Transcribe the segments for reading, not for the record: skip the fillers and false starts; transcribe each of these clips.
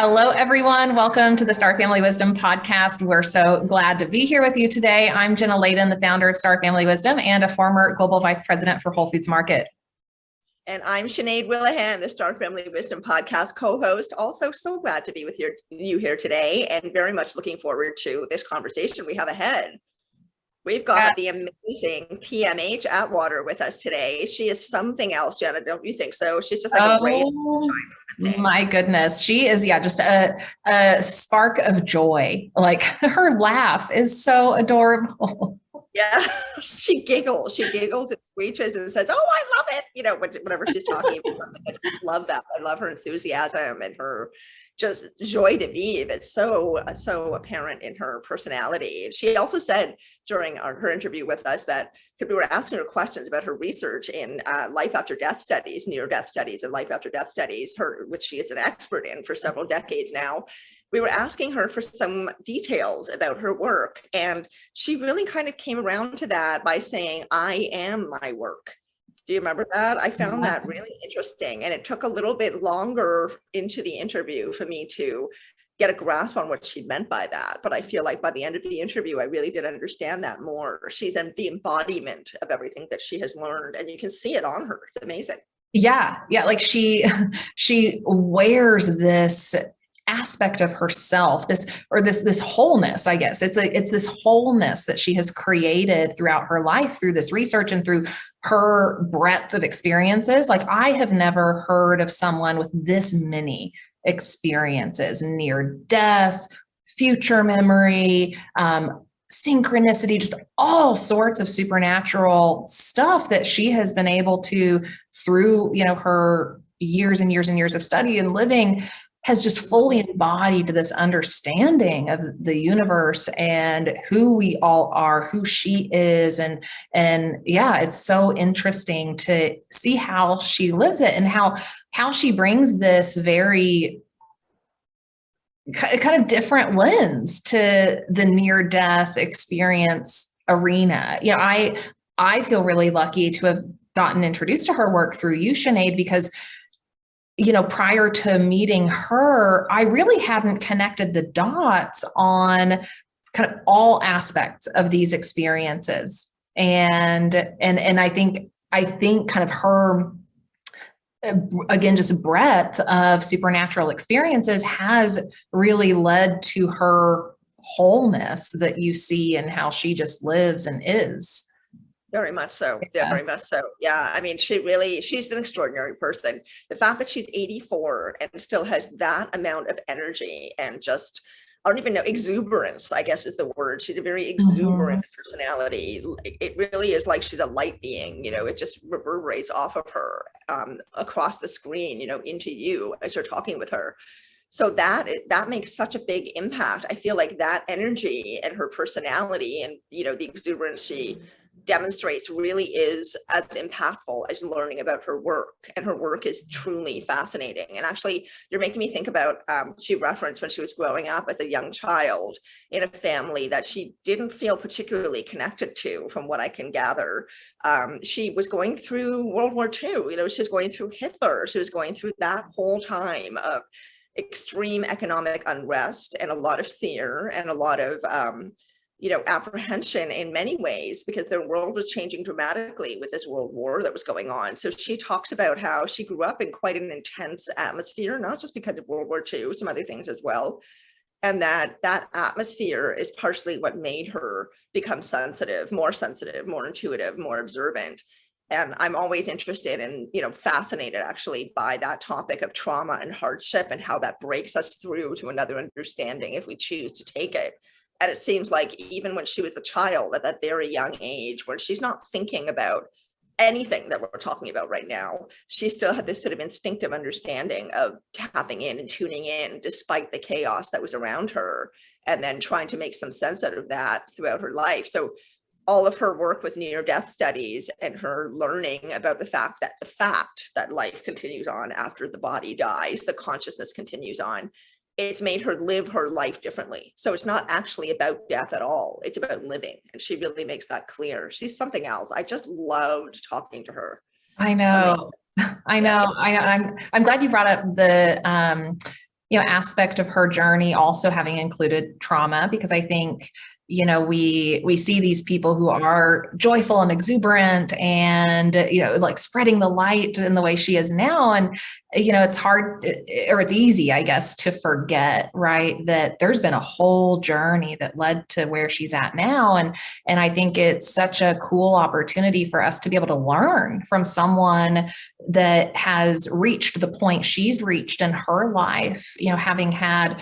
Hello, everyone. Welcome to the Star Family Wisdom podcast. We're so glad to be here with you today. I'm Jenna Layden, the founder of Star Family Wisdom and a former global vice president for Whole Foods Market. And I'm Sinéad Willihan, the Star Family Wisdom podcast co-host. Also so glad to be with you here today and very much looking forward to this conversation we have ahead. We've got the amazing PMH Atwater with us today. She is something else, Jenna, don't you think so? She's just like a great thing. My goodness. She is, just a spark of joy. Like her laugh is so adorable. Yeah, she giggles and screeches and says, "Oh, I love it." You know, whenever she's talking about something, I just love that. I love her enthusiasm and her just joy to be. It's so apparent in her personality. She also said during her interview with us that we were asking her questions about her research in life after death studies, near-death studies, and life after death studies, which she is an expert in for several decades now. We were asking her for some details about her work, and she really kind of came around to that by saying, "I am my work." Do you remember that? I found that really interesting, and it took a little bit longer into the interview for me to get a grasp on what she meant by that. But I feel like by the end of the interview, I really did understand that more. She's the embodiment of everything that she has learned, and you can see it on her. It's amazing. Yeah. Like she wears this aspect of herself, this wholeness, I guess. It's this wholeness that she has created throughout her life through this research and through her breadth of experiences. Like I have never heard of someone with this many experiences: near death, future memory, synchronicity, just all sorts of supernatural stuff that she has been able to, through, her years and years and years of study and living, has just fully embodied this understanding of the universe and who we all are, who she is. And yeah, it's so interesting to see how she lives it and how she brings this very kind of different lens to the near-death experience arena. I feel really lucky to have gotten introduced to her work through you, Sinéad, because prior to meeting her, I really hadn't connected the dots on kind of all aspects of these experiences. And I think kind of her, again, just breadth of supernatural experiences has really led to her wholeness that you see and how she lives and is. Very much so. Very much so. Yeah. I mean, she's an extraordinary person. The fact that she's 84 and still has that amount of energy and just, I don't even know, exuberance, I guess is the word. She's a very exuberant personality. It really is like she's a light being, it just reverberates off of her across the screen, into you as you're talking with her. So that makes such a big impact. I feel like that energy and her personality and, the exuberance she demonstrates really is as impactful as learning about her work, and her work is truly fascinating. And actually, you're making me think about, she referenced when she was growing up as a young child in a family that she didn't feel particularly connected to, from what I can gather. She was going through World War II, she was going through Hitler, she was going through that whole time of extreme economic unrest and a lot of fear and a lot of apprehension in many ways, because the world was changing dramatically with this world war that was going on. So she talks about how she grew up in quite an intense atmosphere, not just because of World War II, some other things as well. And that atmosphere is partially what made her become sensitive, more intuitive, more observant. And I'm always interested in, fascinated actually by that topic of trauma and hardship and how that breaks us through to another understanding if we choose to take it. And it seems like even when she was a child at that very young age, where she's not thinking about anything that we're talking about right now, she still had this sort of instinctive understanding of tapping in and tuning in despite the chaos that was around her, and then trying to make some sense out of that throughout her life. So all of her work with near-death studies and her learning about the fact that life continues on after the body dies, the consciousness continues on, it's made her live her life differently. So it's not actually about death at all. It's about living. And she really makes that clear. She's something else. I just loved talking to her. I know. I'm glad you brought up aspect of her journey also having included trauma, because I think, we see these people who are joyful and exuberant and, like spreading the light in the way she is now. And, it's hard, or it's easy, I guess, to forget, right, that there's been a whole journey that led to where she's at now. And I think it's such a cool opportunity for us to be able to learn from someone that has reached the point she's reached in her life, having had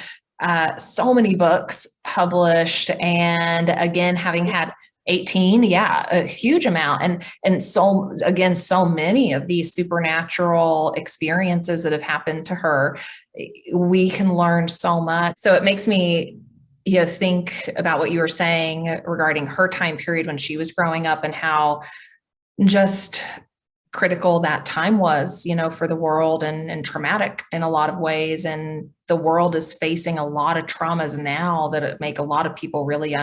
so many books published, and again, having had 18, a huge amount. And so again, so many of these supernatural experiences that have happened to her, we can learn so much. So it makes me think about what you were saying regarding her time period when she was growing up, and how just critical that time was, for the world, and traumatic in a lot of ways. And the world is facing a lot of traumas now that make a lot of people really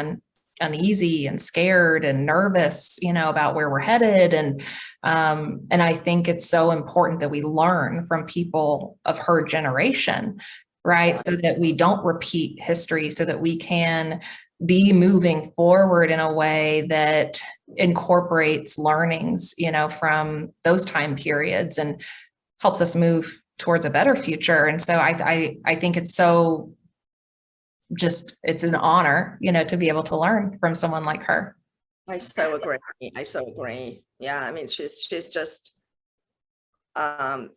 uneasy and scared and nervous, about where we're headed. And I think it's so important that we learn from people of her generation, right? So that we don't repeat history, so that we can be moving forward in a way that incorporates learnings, from those time periods, and helps us move towards a better future. And so I think it's so it's an honor, to be able to learn from someone like her. I so agree. Yeah. I mean, she's just,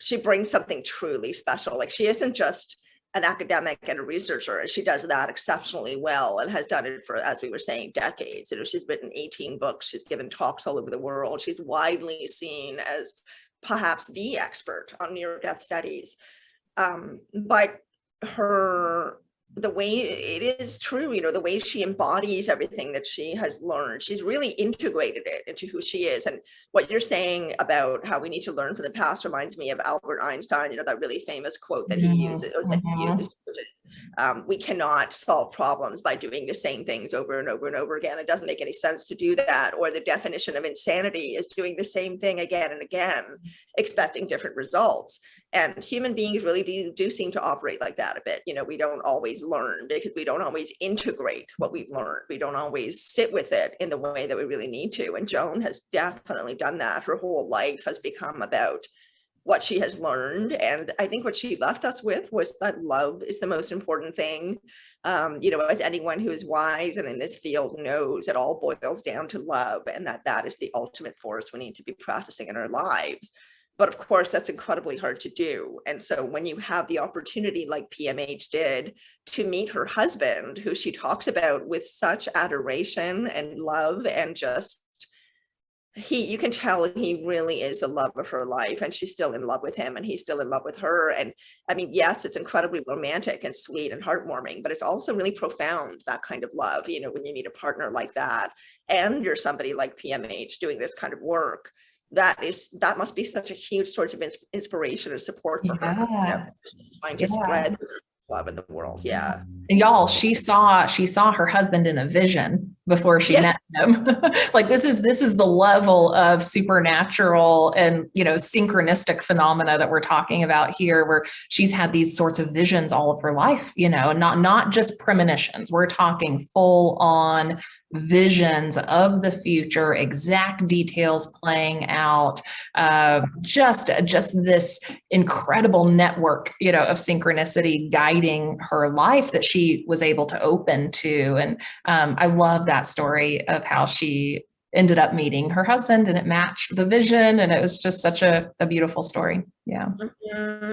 she brings something truly special. Like, she isn't just an academic and a researcher. She does that exceptionally well, and has done it for, as we were saying, decades. She's written 18 books. She's given talks all over the world. She's widely seen as perhaps the expert on near-death studies. But the way it is true, the way she embodies everything that she has learned, she's really integrated it into who she is. And what you're saying about how we need to learn from the past reminds me of Albert Einstein, that really famous quote that he uses, or that he used. We cannot solve problems by doing the same things over and over and over again. It doesn't make any sense to do that. Or the definition of insanity is doing the same thing again and again, expecting different results. And human beings really do seem to operate like that a bit. We don't always learn because we don't always integrate what we've learned. We don't always sit with it in the way that we really need to. And Joan has definitely done that. Her whole life has become about what she has learned. And I think what she left us with was that love is the most important thing. As anyone who is wise and in this field knows, it all boils down to love, and that is the ultimate force we need to be practicing in our lives. But of course, that's incredibly hard to do. And so when you have the opportunity, like PMH did, to meet her husband, who she talks about with such adoration and love, and just, you can tell he really is the love of her life, and she's still in love with him, and he's still in love with her. And I mean, yes, it's incredibly romantic and sweet and heartwarming, but it's also really profound, that kind of love, when you meet a partner like that, and you're somebody like PMH doing this kind of work. That must be such a huge source of inspiration and support for her, trying to spread love in the world. Yeah. And y'all, she saw her husband in a vision before she met him. Like, this is the level of supernatural and, synchronistic phenomena that we're talking about here, where she's had these sorts of visions all of her life, not just premonitions. We're talking full on visions of the future, exact details playing out, just this incredible network, of synchronicity guiding her life that she was able to open to. And I love that story of how she ended up meeting her husband, and it matched the vision, and it was just such a beautiful story. Yeah.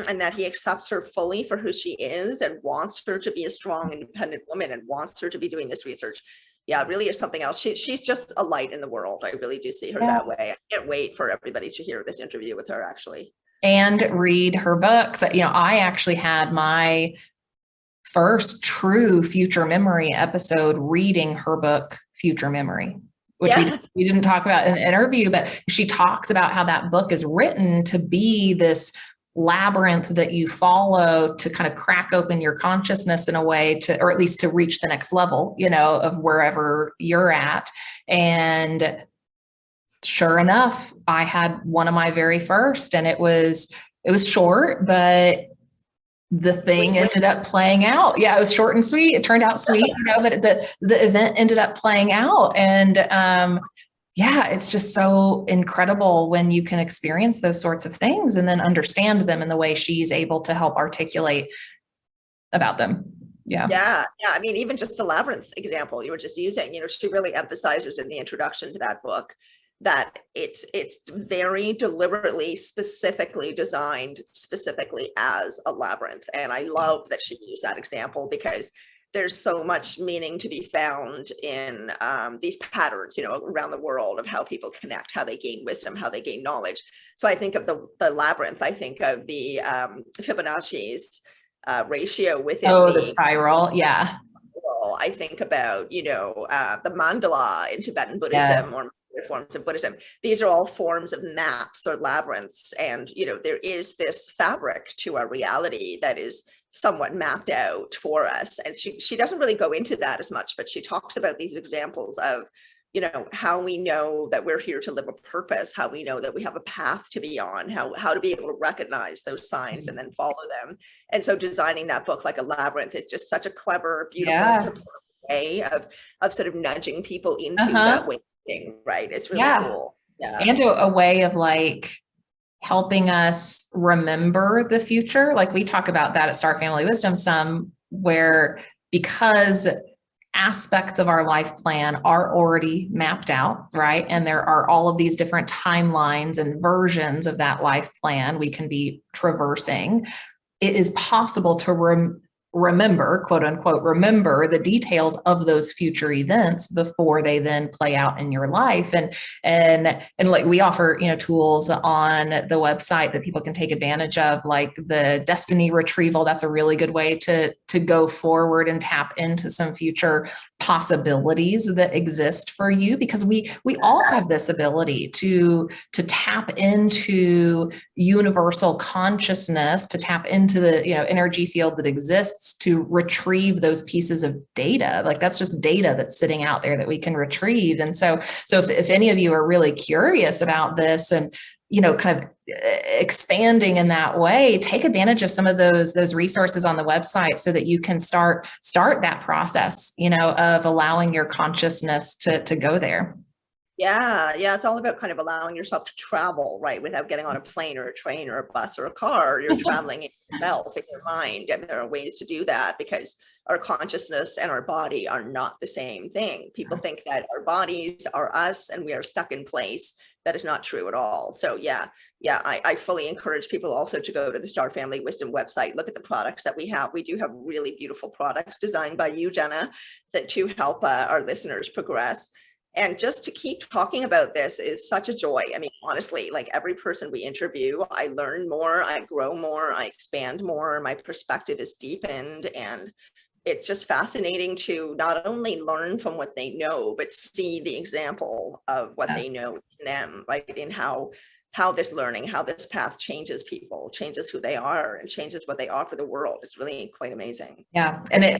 And that he accepts her fully for who she is, and wants her to be a strong, independent woman, and wants her to be doing this research. Yeah, it really is something else. She's just a light in the world. I really do see her that way. I can't wait for everybody to hear this interview with her, actually. And read her books. I actually had my first true future memory episode reading her book, Future Memory, which we didn't talk about in the interview, but she talks about how that book is written to be this labyrinth that you follow to kind of crack open your consciousness in a way to, or at least to reach the next level, of wherever you're at. And sure enough, I had one of my very first, and it was short, but the thing Sweet. ended up playing out. Yeah, it was short and sweet. It turned out sweet, but the event ended up playing out. And yeah, it's just so incredible when you can experience those sorts of things and then understand them in the way she's able to help articulate about them. Yeah. Yeah. I mean, even just the labyrinth example you were just using, she really emphasizes in the introduction to that book that it's very deliberately, specifically designed specifically as a labyrinth. And I love that she used that example because there's so much meaning to be found in these patterns, around the world of how people connect, how they gain wisdom, how they gain knowledge. So I think of the labyrinth, I think of the Fibonacci's ratio within the spiral. Yeah. I think about, the mandala in Tibetan Buddhism, Yes. or forms of Buddhism. These are all forms of maps or labyrinths. And, there is this fabric to our reality that is somewhat mapped out for us. And she doesn't really go into that as much, but she talks about these examples of, how we know that we're here to live a purpose, how we know that we have a path to be on, how to be able to recognize those signs and then follow them. And so designing that book like a labyrinth, it's just such a clever, beautiful, supportive way of sort of nudging people into that way of thinking, right? It's really cool. Yeah. And a way of like helping us remember the future. Like we talk about that at Star Family Wisdom some, where because aspects of our life plan are already mapped out, right? And there are all of these different timelines and versions of that life plan we can be traversing. It is possible to remember, quote unquote, remember the details of those future events before they then play out in your life. And like we offer, tools on the website that people can take advantage of, like the destiny retrieval. That's a really good way to go forward and tap into some future possibilities that exist for you, because we all have this ability to tap into universal consciousness, to tap into the energy field that exists, to retrieve those pieces of data. Like that's just data that's sitting out there that we can retrieve. And so if any of you are really curious about this and kind of expanding in that way, take advantage of some of those resources on the website so that you can start that process, of allowing your consciousness to go there. Yeah. It's all about kind of allowing yourself to travel, right? Without getting on a plane or a train or a bus or a car. You're traveling in yourself, in your mind. And there are ways to do that because our consciousness and our body are not the same thing. People think that our bodies are us and we are stuck in place. That is not true at all. So I fully encourage people also to go to the Star Family Wisdom website, look at the products that we have. We do have really beautiful products designed by you, Jenna, that to help our listeners progress. And just to keep talking about this is such a joy. I mean, honestly, like every person we interview, I learn more, I grow more, I expand more, my perspective is deepened. And it's just fascinating to not only learn from what they know, but see the example of what they know in them, right? In how this learning, how this path changes people, changes who they are, and changes what they offer the world. It's really quite amazing. Yeah. And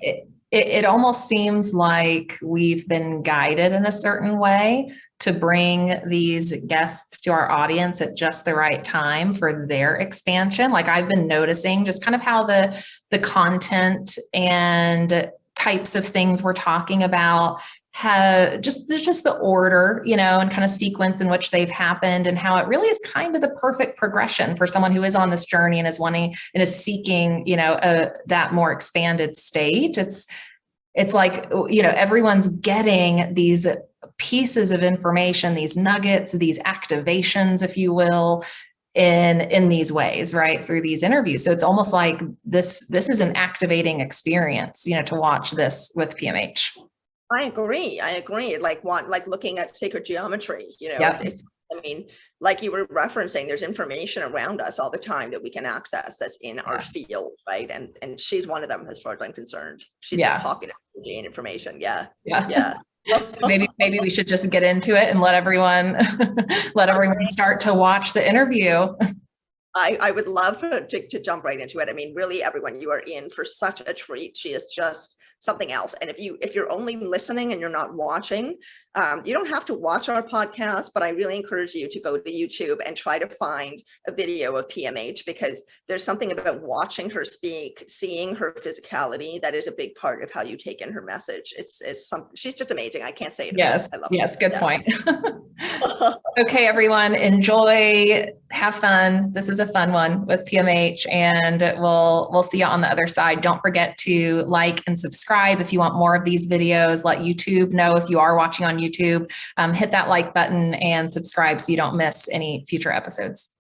it almost seems like we've been guided in a certain way to bring these guests to our audience at just the right time for their expansion. Like I've been noticing just kind of how the content and types of things we're talking about have there's just the order, and kind of sequence in which they've happened, and how it really is kind of the perfect progression for someone who is on this journey and is wanting and is seeking, that more expanded state. It's like, everyone's getting these pieces of information, these nuggets, these activations, if you will, in these ways, right? Through these interviews. So it's almost like this is an activating experience, to watch this with PMH. I agree. Like looking at sacred geometry, Yep. it's, I mean, like you were referencing, there's information around us all the time that we can access that's in our field, right? And she's one of them as far as I'm concerned. She's just pocket energy and information. Yeah. So maybe we should just get into it and let everyone start to watch the interview. I would love to jump right into it. I mean, really, everyone, you are in for such a treat. She is just something else. And if you're only listening and you're not watching, you don't have to watch our podcast, but I really encourage you to go to YouTube and try to find a video of PMH, because there's something about watching her speak, seeing her physicality, that is a big part of how you take in her message. She's just amazing. I can't say it. Yes. I love Yes. her. Good Yeah. point. Okay, everyone, enjoy, have fun. This is a fun one with PMH, and we'll see you on the other side. Don't forget to like and subscribe if you want more of these videos. Let YouTube know if you are watching on YouTube. Hit that like button and subscribe so you don't miss any future episodes.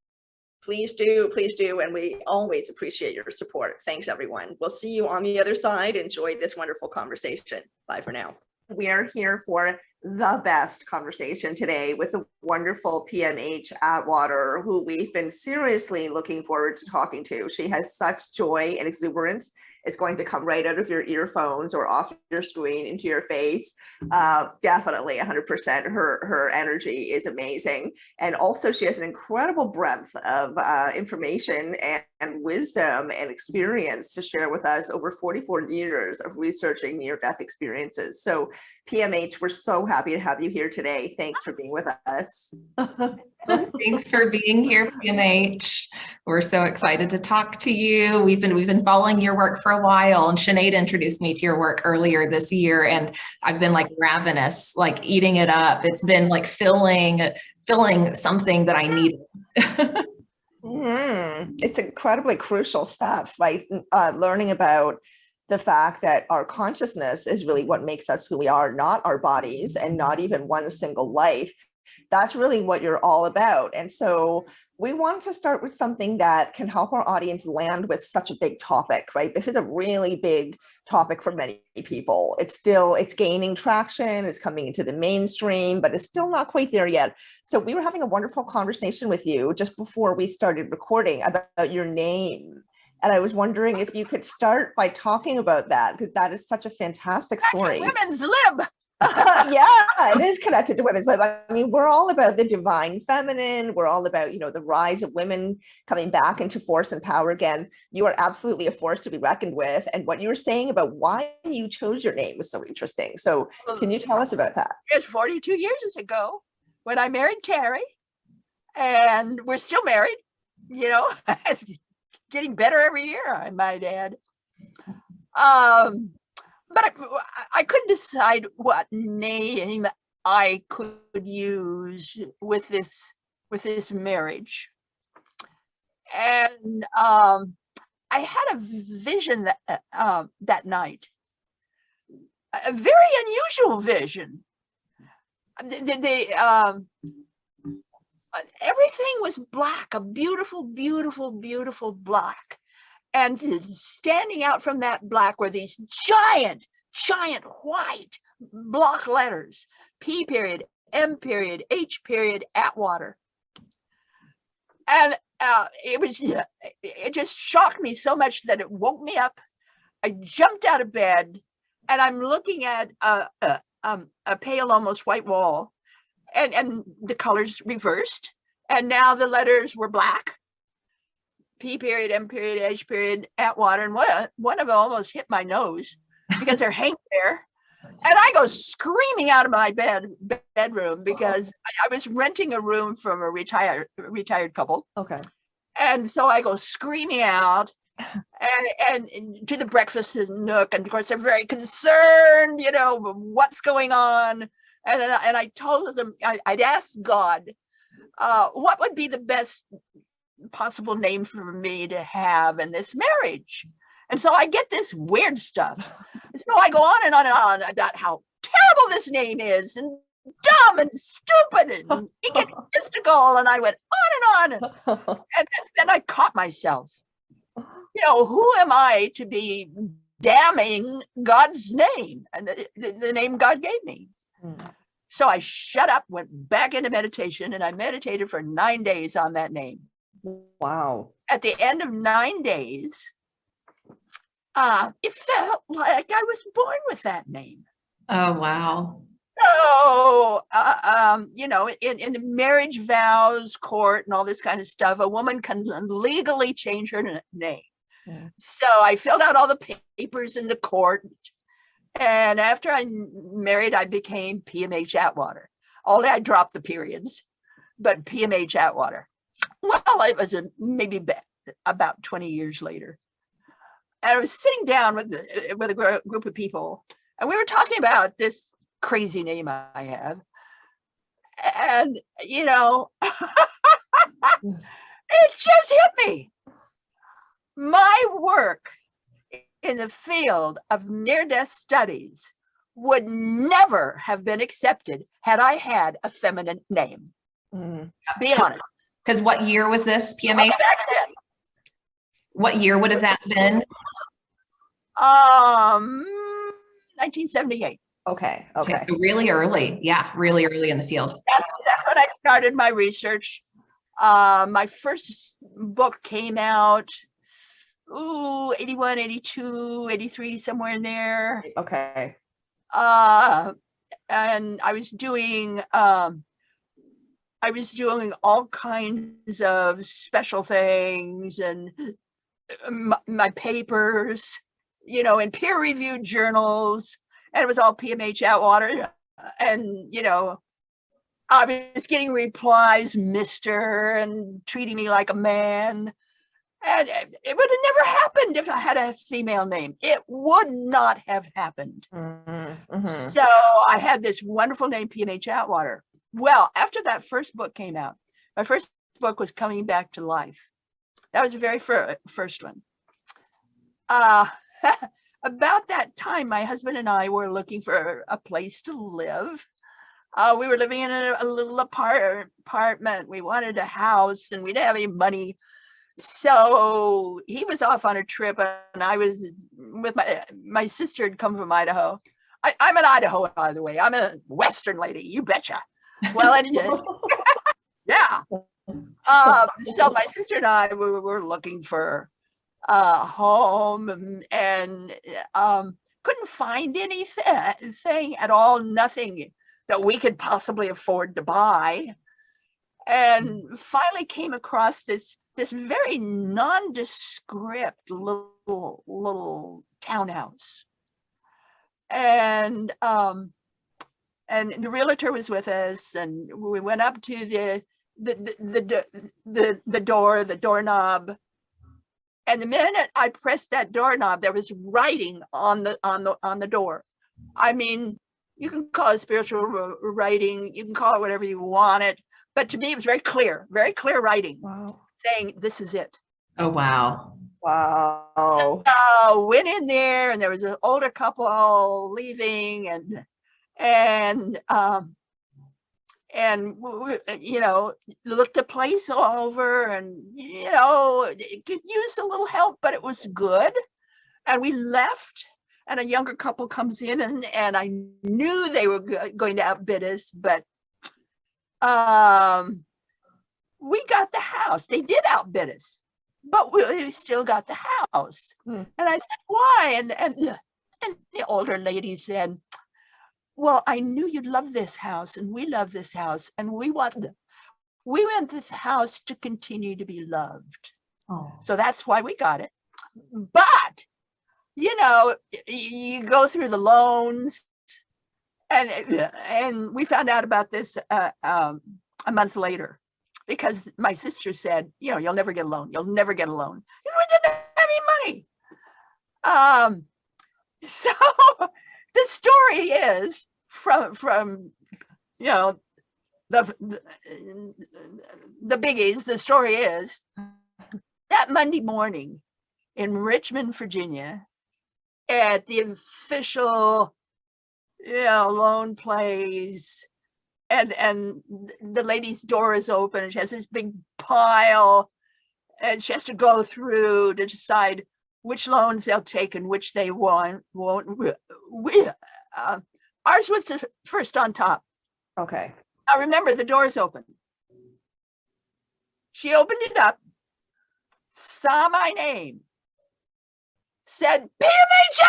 Please do, and we always appreciate your support. Thanks, everyone. We'll see you on the other side. Enjoy this wonderful conversation. Bye for now. We are here for the best conversation today with the wonderful PMH Atwater, who we've been seriously looking forward to talking to. She has such joy and exuberance. It's going to come right out of your earphones or off your screen into your face. Definitely 100%. Her energy is amazing. And also she has an incredible breadth of information and wisdom and experience to share with us, over 44 years of researching near-death experiences. So PMH, we're so happy to have you here today. Thanks for being with us. Thanks for being here, PMH. We're so excited to talk to you. We've been following your work for a while, and Sinéad introduced me to your work earlier this year, and I've been like ravenous, like eating it up. It's been like filling something that I need. It's incredibly crucial stuff, right? Learning about the fact that our consciousness is really what makes us who we are, not our bodies and not even one single life. That's really what you're all about. And so we wanted to start with something that can help our audience land with such a big topic, right? This is a really big topic for many people. It's gaining traction, it's coming into the mainstream, but it's still not quite there yet. So we were having a wonderful conversation with you just before we started recording about your name. And I was wondering if you could start by talking about that, because that is such a fantastic story. Women's lib. Yeah, it is connected to women's lib. I mean, we're all about the divine feminine. We're all about, the rise of women coming back into force and power again. You are absolutely a force to be reckoned with. And what you were saying about why you chose your name was so interesting. So can you tell us about that? It's 42 years ago when I married Terry, and we're still married, getting better every year, I might add. But I couldn't decide what name I could use with this marriage. And I had a vision that night, a very unusual vision. Everything was black, a beautiful, beautiful, beautiful black. And standing out from that black were these giant white block letters, P period, M period, H period, Atwater. And it just shocked me so much that it woke me up. I jumped out of bed, and I'm looking at a pale, almost white wall, and the colors reversed. And now the letters were black. P period, M period, H period, Atwater, and one of them almost hit my nose because they're hanging there. And I go screaming out of my bedroom because I was renting a room from a retired couple. Okay. And so I go screaming out and to the breakfast nook. And of course, they're very concerned, what's going on. And I told them, I'd asked God, what would be the best possible name for me to have in this marriage. And so I get this weird stuff. So I go on and on and on about how terrible this name is, and dumb and stupid and egotistical. And I went on and on. And then I caught myself. Who am I to be damning God's name and the name God gave me? So I shut up, went back into meditation, and I meditated for 9 days on that name. Wow. At the end of 9 days, it felt like I was born with that name. Oh, wow. So, in the marriage vows court and all this kind of stuff, a woman can legally change her name. Yeah. So I filled out all the papers in the court. And after I married, I became PMH Atwater. Only I dropped the periods, but PMH Atwater. Well, it was maybe about 20 years later. And I was sitting down with a group of people, and we were talking about this crazy name I have. And, it just hit me. My work in the field of near-death studies would never have been accepted had I had a feminine name. Be honest. Because what year was this, PMH? What year would have that been? 1978. Okay. So really early. Yeah, really early in the field. That's when I started my research. My first book came out 81, 82, 83, somewhere in there. Okay. And I was doing all kinds of special things, and my papers, in peer-reviewed journals, and it was all PMH Atwater. And, I was getting replies, Mr., and treating me like a man. And it would have never happened if I had a female name. It would not have happened. Mm-hmm. So I had this wonderful name, PMH Atwater. Well, after that first book came out, my first book was Coming Back to Life. That was the very first one. About that time, my husband and I were looking for a place to live. We were living in a little apartment. We wanted a house, and we didn't have any money. So he was off on a trip, and I was with my sister had come from Idaho. I'm an Idaho, by the way. I'm a Western lady, you betcha. Well, yeah. So my sister and I were looking for a home, and couldn't find anything at all, nothing that we could possibly afford to buy. And finally came across this very nondescript little townhouse. And the realtor was with us, and we went up to the doorknob. And the minute I pressed that doorknob, there was writing on the door. I mean, you can call it spiritual writing, you can call it whatever you want it, but to me it was very clear writing. Wow. Saying this is it. Oh, wow. Wow. Went in there, and there was an older couple leaving, and looked the place over, and it could use a little help, but it was good. And we left, and a younger couple comes in, and I knew they were going to outbid us, but we got the house. They did outbid us, but we still got the house. And I said, why? And the older lady said, well, I knew you'd love this house, and we love this house, and we want this house to continue to be loved. Oh. So that's why we got it. But you go through the loans, and we found out about this a month later, because my sister said, you'll never get a loan. You'll never get a loan. Because we didn't have any money. So the story is from the biggies. The story is that Monday morning in Richmond, Virginia, at the official loan place, and the lady's door is open, and she has this big pile, and she has to go through to decide which loans they'll take and which they won't. Ours was the first on top. Okay. Now remember, the door's open. She opened it up, saw my name, said, PMH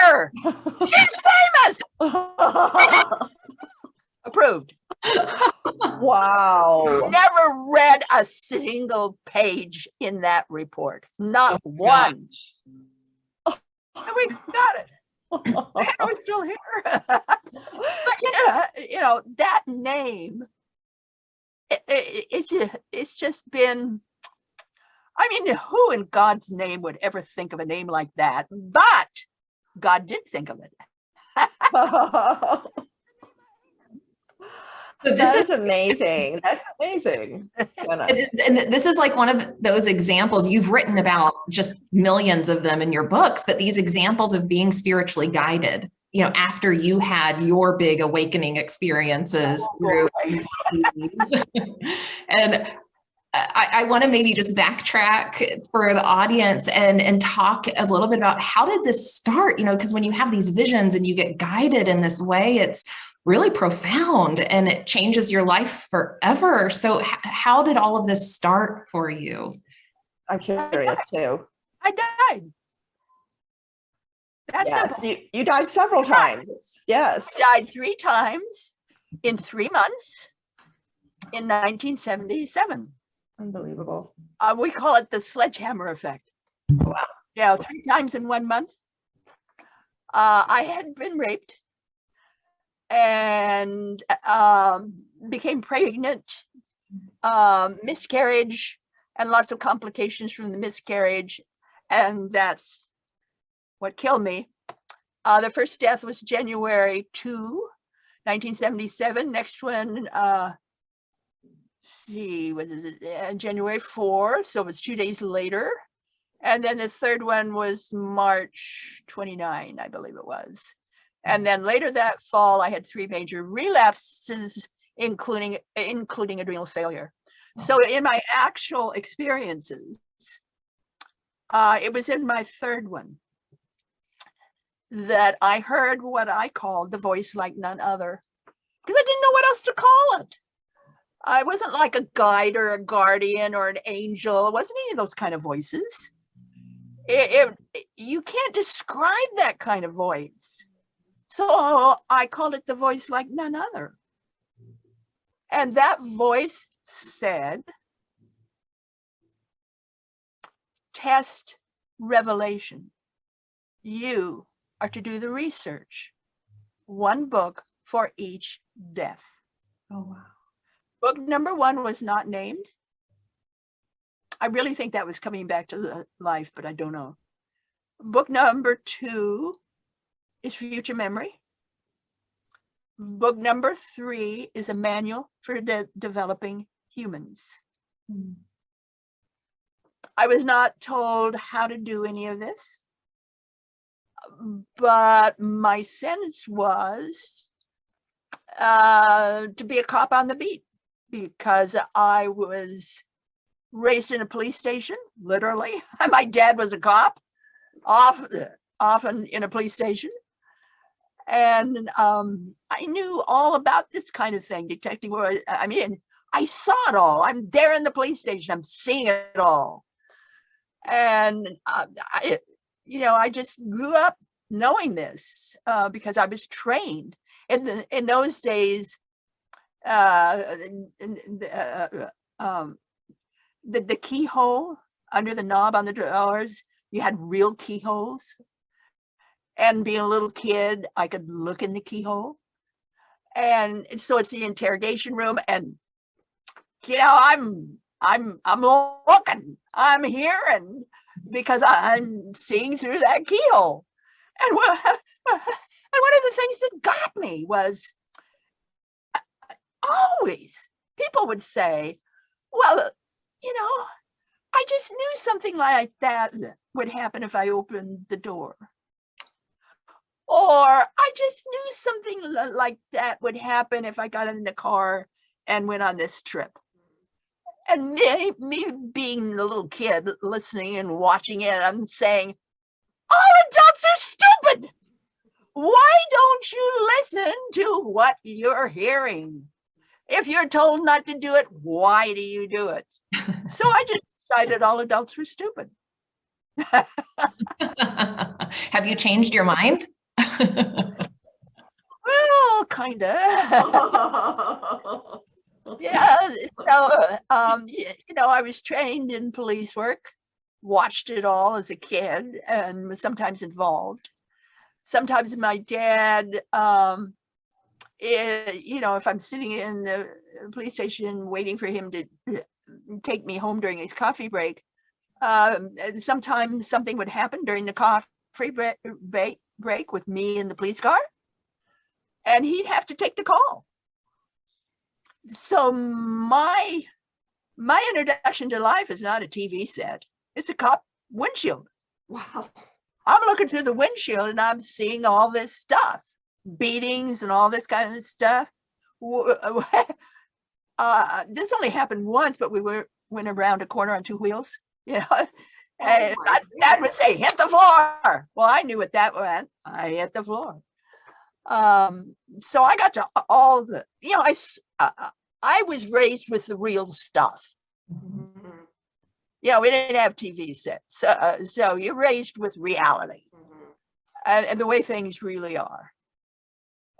Atwater! She's famous! Approved. Wow. Never read a single page in that report. Not one. And we got it. And we're still here. But that name, it's just been, I mean, who in God's name would ever think of a name like that? But God did think of it. So That is amazing. That's amazing. Jenna. and this is like one of those examples. You've written about just millions of them in your books, but these examples of being spiritually guided, after you had your big awakening experiences through and I want to maybe just backtrack for the audience and talk a little bit about how did this start, because when you have these visions and you get guided in this way, it's really profound and it changes your life forever. So how did all of this start for you? I'm curious too. I died. That's yes, you died several times. Yes. I died 3 times in 3 months in 1977. Unbelievable. We call it the sledgehammer effect. Wow. Yeah, 3 times in 1 month. I had been raped and became pregnant, miscarriage, and lots of complications from the miscarriage. And that's what killed me. The first death was January 2, 1977. Next one, January 4, so it was 2 days later. And then the third one was March 29, I believe it was. And then later that fall, I had 3 major relapses, including adrenal failure. So in my actual experiences, it was in my third one that I heard what I called the voice like none other, because I didn't know what else to call it. I wasn't like a guide or a guardian or an angel. It wasn't any of those kind of voices. You can't describe that kind of voice. So I called it the voice like none other. And that voice said, test revelation. You are to do the research. 1 book for each death. Oh, wow. Book number 1 was not named. I really think that was coming back to the life, but I don't know. Book number 2 is future memory. Book number 3 is a manual for developing humans. I was not told how to do any of this, but my sentence was to be a cop on the beat, because I was raised in a police station, literally. My dad was a cop, often in a police station. And I knew all about this kind of thing, detecting. I mean, I saw it all. I'm there in the police station. I'm seeing it all. And I just grew up knowing this because I was trained. In those days, the keyhole under the knob on the drawers, you had real keyholes. And being a little kid, I could look in the keyhole. And so it's the interrogation room, and I'm looking, I'm hearing, because I'm seeing through that keyhole. And one of the things that got me was always people would say, well, I just knew something like that would happen if I opened the door. Or I just knew something like that would happen if I got in the car and went on this trip. And me being the little kid listening and watching it, I'm saying, all adults are stupid. Why don't you listen to what you're hearing? If you're told not to do it, why do you do it? So I just decided all adults were stupid. Have you changed your mind? Well, kind of. Yeah. So, I was trained in police work, watched it all as a kid, and was sometimes involved. Sometimes my dad, if I'm sitting in the police station waiting for him to take me home during his coffee break, sometimes something would happen during the coffee break with me in the police car, and he'd have to take the call. So my introduction to life is not a TV set. It's a cop windshield. Wow. I'm looking through the windshield and I'm seeing all this stuff, beatings and all this kind of stuff. This only happened once, but we went around a corner on 2 wheels, and Dad would say, hit the floor. Well, I knew what that meant. I hit the floor. So I got to all the, I was raised with the real stuff. Mhm. We didn't have TV sets. So you're raised with reality and the way things really are.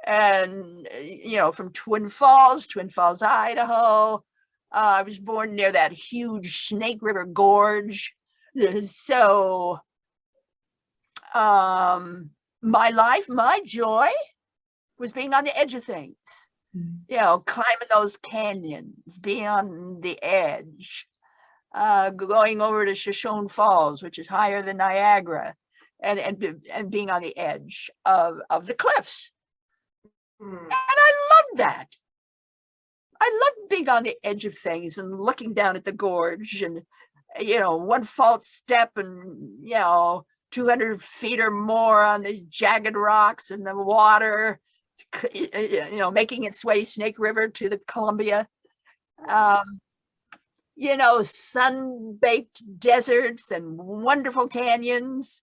And, from Twin Falls, Idaho, I was born near that huge Snake River Gorge. So my life, my joy was being on the edge of things, climbing those canyons, being on the edge, going over to Shoshone Falls, which is higher than Niagara, and being on the edge of the cliffs. And I loved that. I loved being on the edge of things and looking down at the gorge and, one false step and, 200 feet or more on the jagged rocks and the water, making its way Snake River to the Columbia. Sun-baked deserts and wonderful canyons.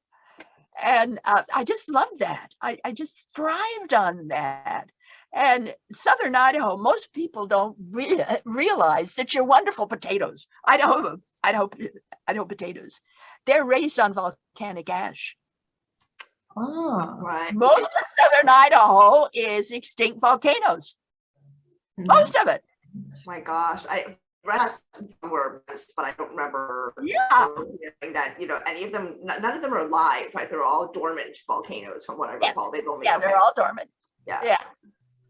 And I just loved that. I just thrived on that. And Southern Idaho, most people don't realize that your wonderful potatoes, Idaho potatoes, they're raised on volcanic ash. Oh, Right. Most of Southern Idaho is extinct volcanoes. Most of it. My gosh, I read somewhere, but I don't remember. Yeah. That any of them, none of them are alive, right? They're all dormant volcanoes, from what I recall. They've only they're all dormant. Yeah.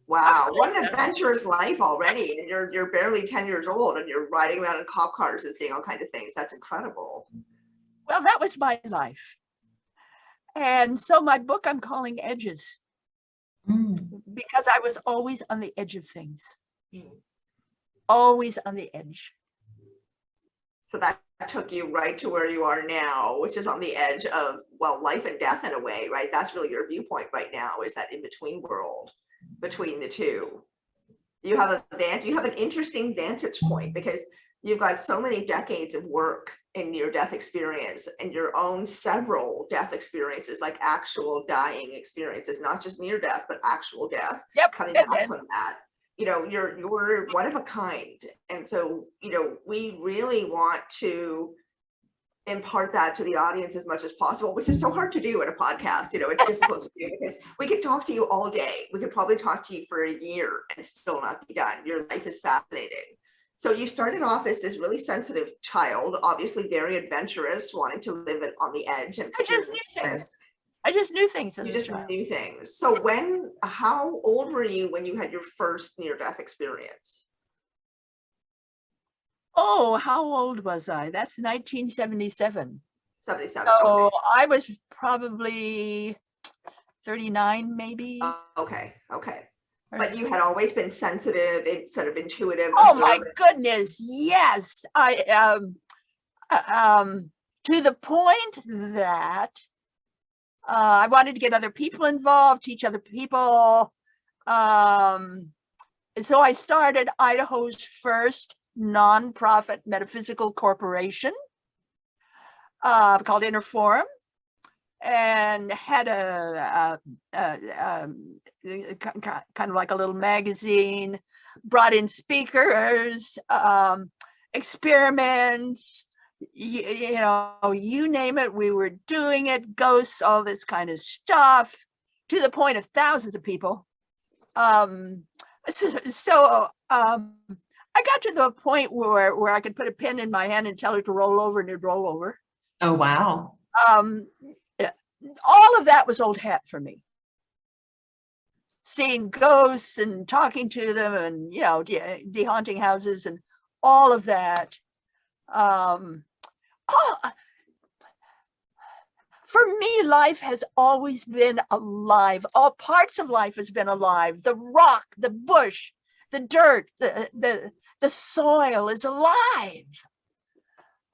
Wow, what an adventurous life already, and you're barely 10 years old, and you're riding around in cop cars and seeing all kinds of things. That's incredible. Well, that was my life. And so my book I'm calling Edges, because I was always on the edge of things. Always on the edge. So that took you right to where you are now, which is on the edge of, life and death in a way, right? That's really your viewpoint right now, is that in-between world between the two. You have an interesting vantage point, because you've got so many decades of work in your death experience and your own several death experiences, like actual dying experiences, not just near death, but actual death. Coming back from that. You're one of a kind. And so, we really want to impart that to the audience as much as possible, which is so hard to do in a podcast. It's difficult to do, because we could talk to you all day. We could probably talk to you for a year and still not be done. Your life is fascinating. So you started off as this really sensitive child, obviously very adventurous, wanting to live it on the edge. And I just knew things. You just knew things. So how old were you when you had your first near-death experience? Oh, how old was I? That's 1977. 77. So okay. I was probably 39, maybe. Okay. But you had always been sensitive, sort of intuitive. Oh my goodness, yes. I to the point that I wanted to get other people involved, teach other people. So I started Idaho's first nonprofit metaphysical corporation called Inner Forum, and had a kind of like a little magazine, brought in speakers, experiments, you name it, we were doing it, ghosts, all this kind of stuff, to the point of thousands of people I got to the point where I could put a pen in my hand and tell it to roll over, and it'd roll over. Oh, wow. All of that was old hat for me. Seeing ghosts and talking to them, and de-haunting houses and all of that. For me, life has always been alive. All parts of life has been alive. The rock, the bush, the dirt, the soil is alive.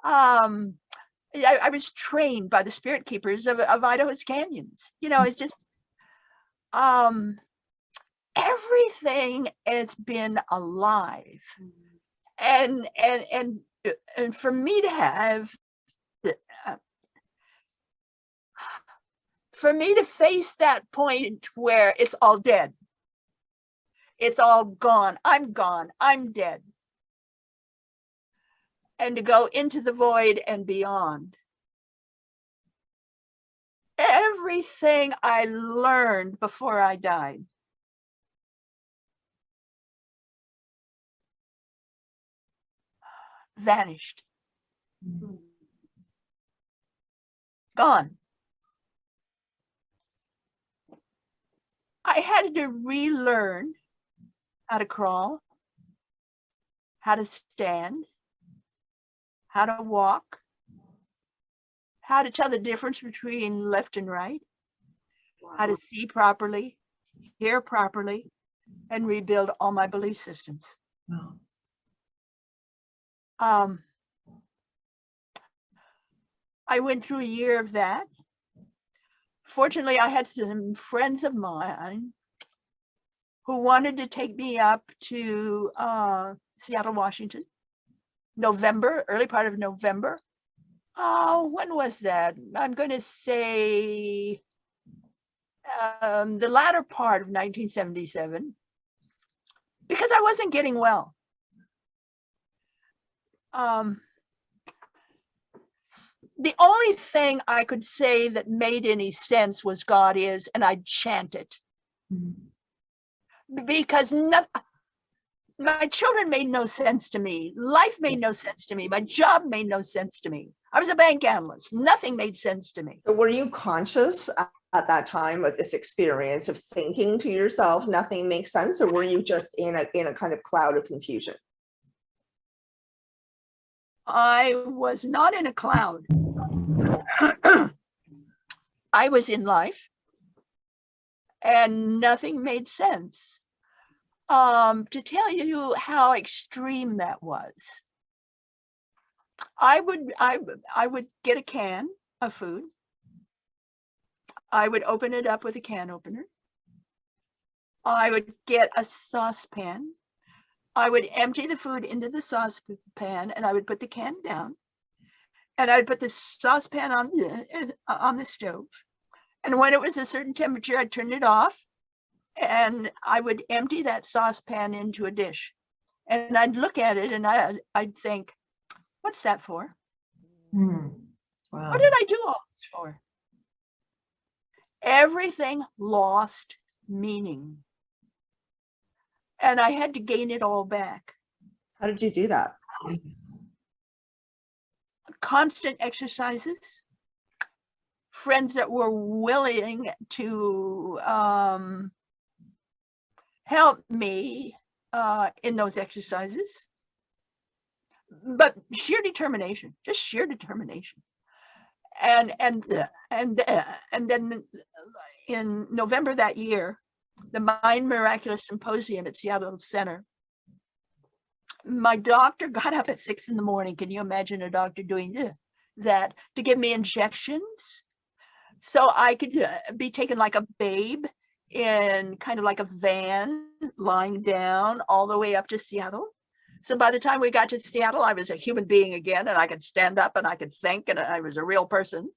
I was trained by the spirit keepers of Idaho's canyons. It's just everything has been alive, and for me to have. For me to face that point where it's all dead, it's all gone, I'm dead, and to go into the void and beyond. Everything I learned before I died vanished, gone. I had to relearn how to crawl, how to stand, how to walk, how to tell the difference between left and right, how to see properly, hear properly, and rebuild all my belief systems. I went through a year of that. Fortunately, I had some friends of mine who wanted to take me up to Seattle, Washington, early part of November. When was that? I'm going to say the latter part of 1977, because I wasn't getting well. The only thing I could say that made any sense was God is, and I'd chant it. Because my children made no sense to me. Life made no sense to me. My job made no sense to me. I was a bank analyst. Nothing made sense to me. So were you conscious at that time of this experience of thinking to yourself, nothing makes sense, or were you just in a kind of cloud of confusion? I was not in a cloud. I was in life, and nothing made sense. To tell you how extreme that was, I would get a can of food. I would open it up with a can opener. I would get a saucepan. I would empty the food into the saucepan, and I would put the can down. And I'd put the saucepan on the stove. And when it was a certain temperature, I'd turn it off, and I would empty that saucepan into a dish. And I'd look at it, and I'd think, what's that for? Wow. What did I do all this for? Everything lost meaning. And I had to gain it all back. How did you do that? Constant exercises, friends that were willing to help me in those exercises, but sheer determination, just sheer determination. And then in November that year, the Mind Miraculous Symposium at Seattle Center, my doctor got up at 6 a.m. Can you imagine a doctor doing that to give me injections so I could be taken like a babe in kind of like a van, lying down all the way up to Seattle? So by the time we got to Seattle, I was a human being again, and I could stand up and I could think, and I was a real person.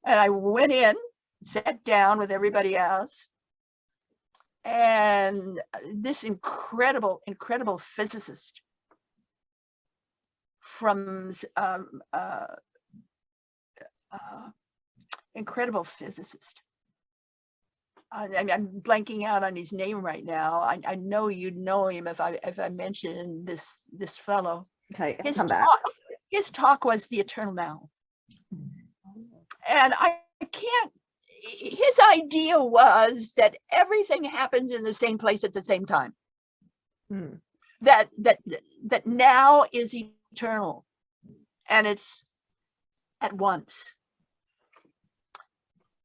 And I went in, sat down with everybody else. And this incredible physicist incredible physicist I'm blanking out on his name right now. I know you'd know him if I mention this fellow. Okay, His come back. his talk was the eternal now. And I can't, his idea was that everything happens in the same place at the same time. That now is eternal, and it's at once.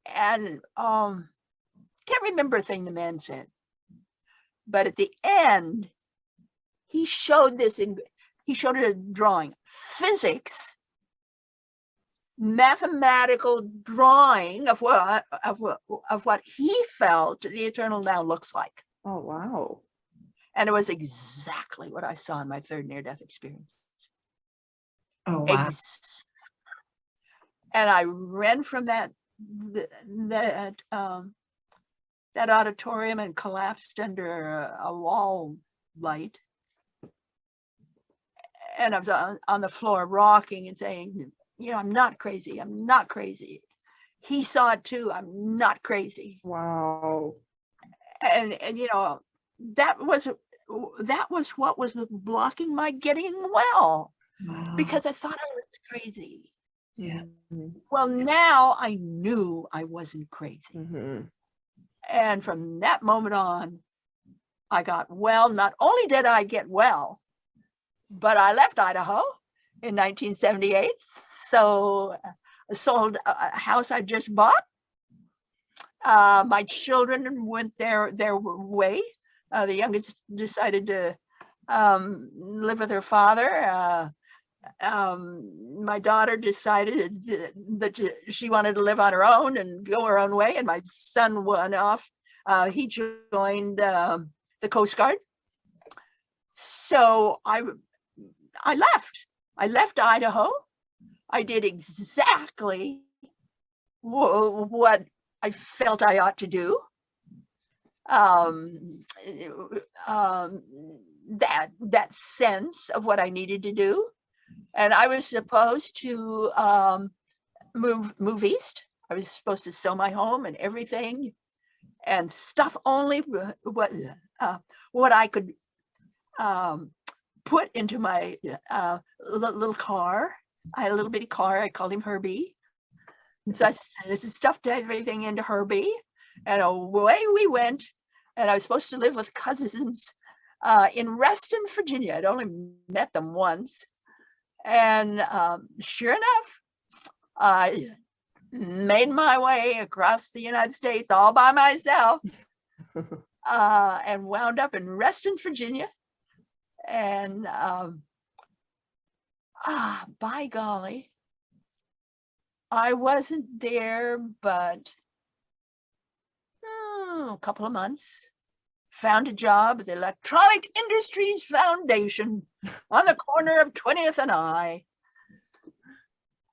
And can't remember a thing the man said, but at the end, he showed he showed a drawing, physics, mathematical drawing of what he felt the eternal now looks like. Oh, wow. And it was exactly what I saw in my third near-death experience. Oh, wow. And I ran from that auditorium and collapsed under a wall light. And I was on the floor rocking and saying, I'm not crazy. I'm not crazy. He saw it too. I'm not crazy. Wow. And that was what was blocking my getting well, because I thought I was crazy. Yeah. Well, now I knew I wasn't crazy. And from that moment on, I got well. Not only did I get well, but I left Idaho in 1978. So I sold a house I just bought. My children went their way. The youngest decided to live with her father. My daughter decided that she wanted to live on her own and go her own way. And my son went off. He joined the Coast Guard. So I left. I left Idaho. I did exactly what I felt I ought to do. That sense of what I needed to do. And I was supposed to move east. I was supposed to sell my home and everything, and stuff only what I could put into my little car. I had a little bitty car. I called him Herbie. So I stuffed everything into Herbie, and away we went. And I was supposed to live with cousins in Reston, Virginia. I'd only met them once. And sure enough, I made my way across the United States all by myself and wound up in Reston, Virginia. And by golly, I wasn't there but a couple of months. Found a job at the Electronic Industries Foundation on the corner of 20th and I.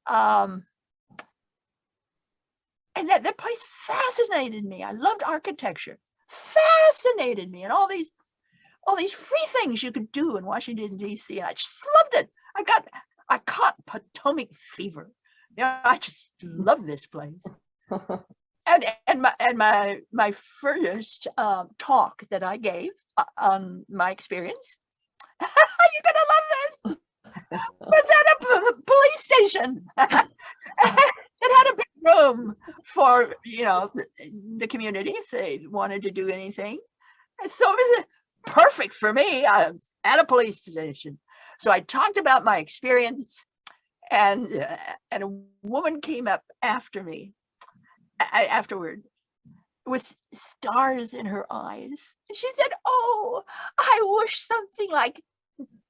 And that place fascinated me. I loved architecture. Fascinated me, and all these free things you could do in Washington, D.C. I just loved it. I caught Potomac fever. I just love this place. And my first talk that I gave on my experience, you're gonna love this, was at a police station that had a big room for the community if they wanted to do anything. And so it was perfect for me. I was at a police station, so I talked about my experience, and a woman came up after me. Afterward, with stars in her eyes. She said, "Oh, I wish something like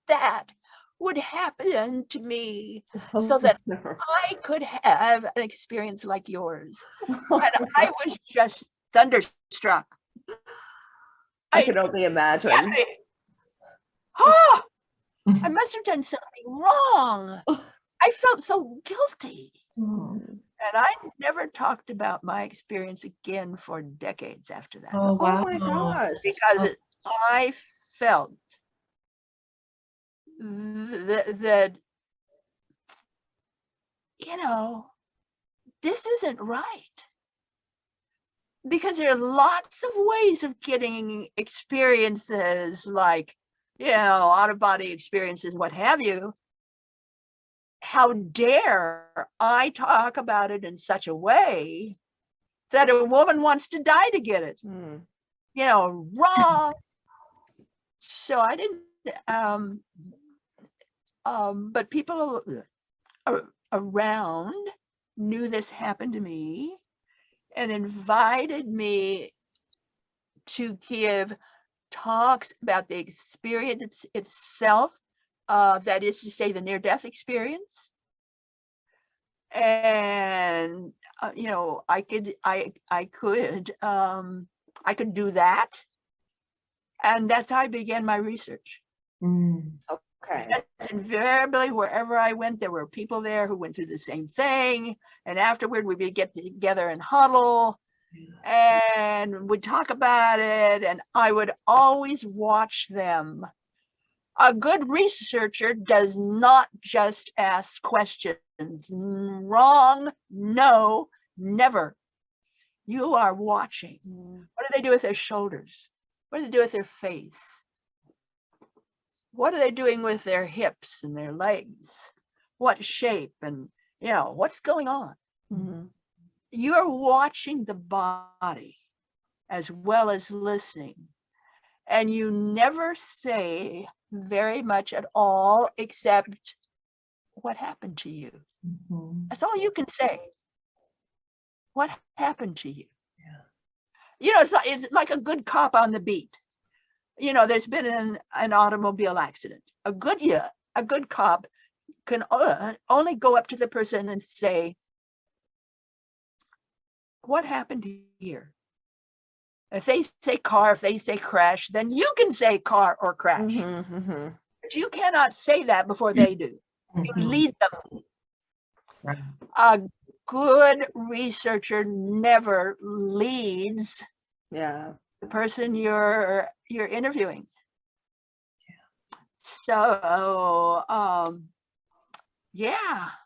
that would happen to me so that I could have an experience like yours." And I was just thunderstruck. I can only imagine. I must have done something wrong. I felt so guilty. And I never talked about my experience again for decades after that. Oh, wow. Oh my gosh. Because I felt that, this isn't right. because there are lots of ways of getting experiences, like, out of body experiences, what have you. How dare I talk about it in such a way that a woman wants to die to get it? Wrong. So I didn't, but people around knew this happened to me and invited me to give talks about the experience itself, that is to say, the near-death experience. And I could do that, and that's how I began my research. Okay. That's invariably, wherever I went, there were people there who went through the same thing, and afterward we would get together and huddle and would talk about it, and I would always watch them. A good researcher does not just ask questions. Wrong. No, never. You are watching. What do they do with their shoulders? What do they do with their face? What are they doing with their hips and their legs? What shape and, what's going on? You're watching the body as well as listening. And you never say very much at all, except what happened to you. That's all you can say. What happened to you? It's like a good cop on the beat. There's been an automobile accident. A good cop can only go up to the person and say, what happened here? If they say car, if they say crash, then you can say car or crash. But you cannot say that before they do. You lead them. Right. A good researcher never leads the person you're interviewing. So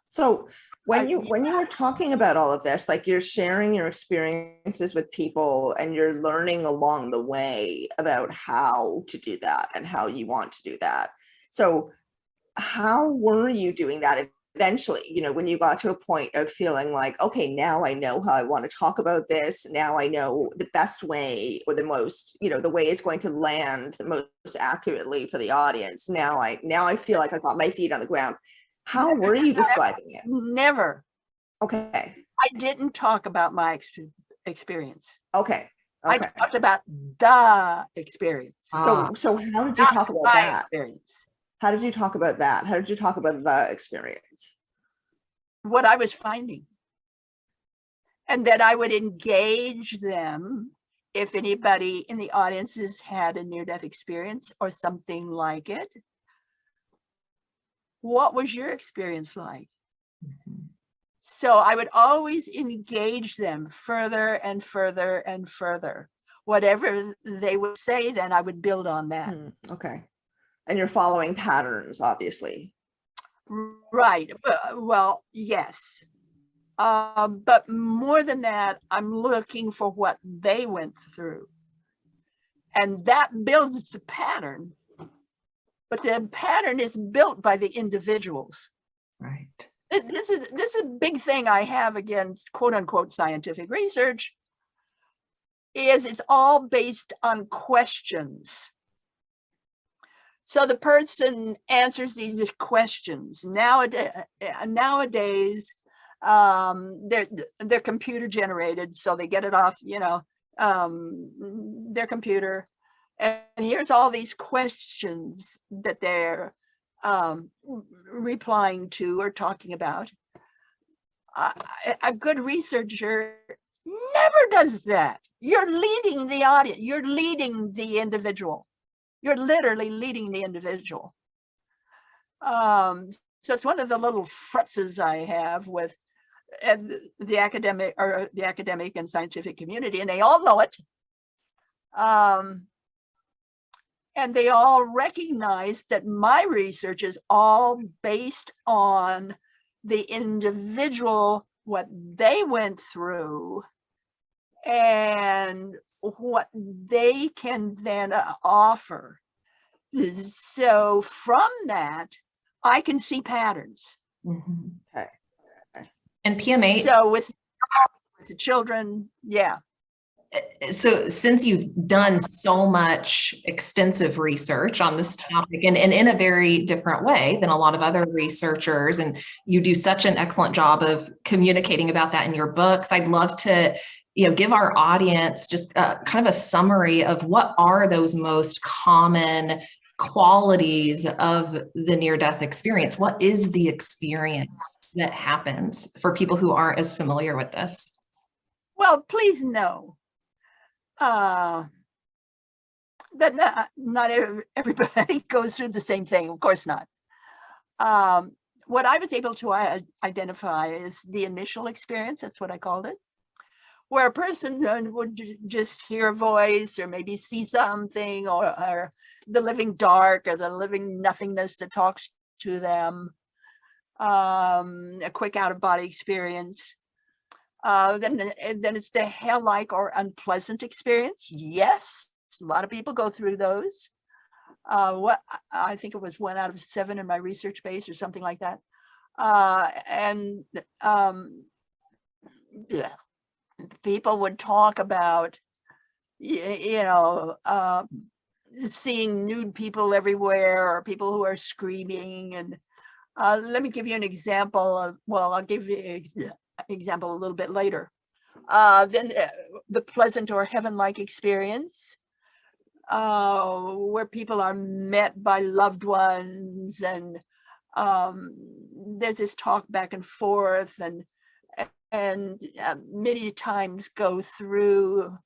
So when you were talking about all of this, like, you're sharing your experiences with people and you're learning along the way about how to do that and how you want to do that. So how were you doing that eventually, when you got to a point of feeling like, okay, now I know how I want to talk about this. Now I know the best way, or the most, the way it's going to land the most accurately for the audience. Now I feel like I got my feet on the ground. How were you describing it? Never. Okay. I didn't talk about my experience. Okay. I talked about the experience. So how did you talk about that? Experience. How did you talk about that? How did you talk about the experience? What I was finding. And that I would engage them if anybody in the audiences had a near-death experience or something like it. What was your experience like? So I would always engage them further and further and further. Whatever they would say, then I would build on that. Okay. And you're following patterns, obviously. Right. Well, yes. But more than that, I'm looking for what they went through. And that builds the pattern. But the pattern is built by the individuals. Right. This is a big thing I have against quote unquote scientific research, is it's all based on questions. So the person answers these questions. Nowadays, they're computer generated, so they get it off, their computer. And here's all these questions that they're replying to or talking about. A good researcher never does that. You're leading the audience. You're leading the individual. You're literally leading the individual. So it's one of the little frutzes I have with the academic and scientific community, and they all know it. And they all recognize that my research is all based on the individual, what they went through, and what they can then offer. So from that, I can see patterns. Mhm. Okay. And PMH, So with the children, yeah. so since you've done so much extensive research on this topic and in a very different way than a lot of other researchers, and you do such an excellent job of communicating about that in your books, I'd love to, give our audience just kind of a summary of what are those most common qualities of the near-death experience. What is the experience that happens for people who aren't as familiar with this? Well, please know that not everybody goes through the same thing. Of course not. What I was able to identify is the initial experience. That's what I called it, where a person would just hear a voice or maybe see something, or the living dark or the living nothingness that talks to them, a quick out-of-body experience. Then it's the hell-like or unpleasant experience. Yes, a lot of people go through those. What I think it was 1 out of 7 in my research base or something like that. Yeah, people would talk about, seeing nude people everywhere, or people who are screaming. And let me give you an example of, well, I'll give you an example a little bit later. Then the pleasant or heaven-like experience, where people are met by loved ones, and there's this talk back and forth, and many times go through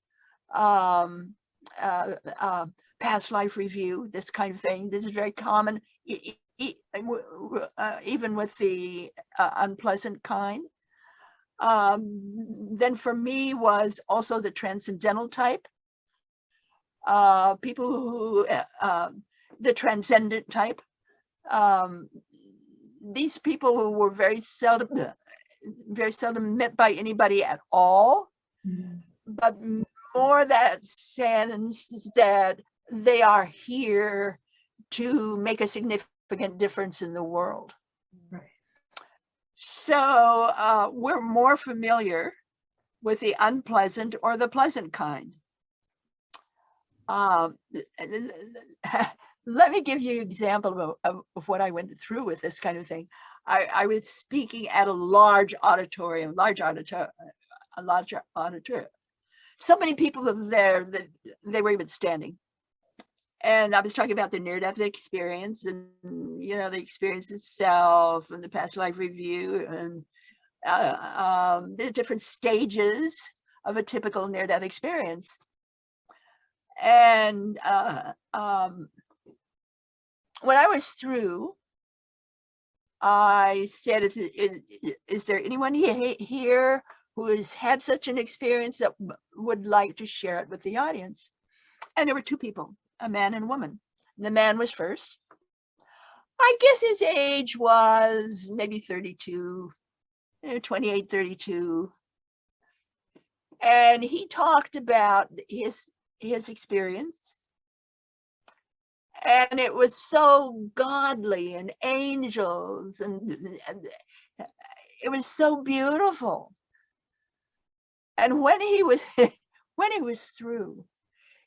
past life review, this kind of thing. This is very common, even with the unpleasant kind. Then for me was also the transcendental type. People who, the transcendent type. These people who were very seldom met by anybody at all, but more that sense that they are here to make a significant difference in the world. Right. So we're more familiar with the unpleasant or the pleasant kind. Let me give you an example of what I went through with this kind of thing. I was speaking at a large auditorium. So many people were there that they were even standing. And I was talking about the near-death experience, and the experience itself, and the past life review, and the different stages of a typical near-death experience. And when I was through, I said, is there anyone here who has had such an experience that would like to share it with the audience? And there were 2 people, a man and a woman. The man was first. I guess his age was maybe 32, 28, 32. And he talked about his experience. And it was so godly, and angels, and it was so beautiful. And when he was through,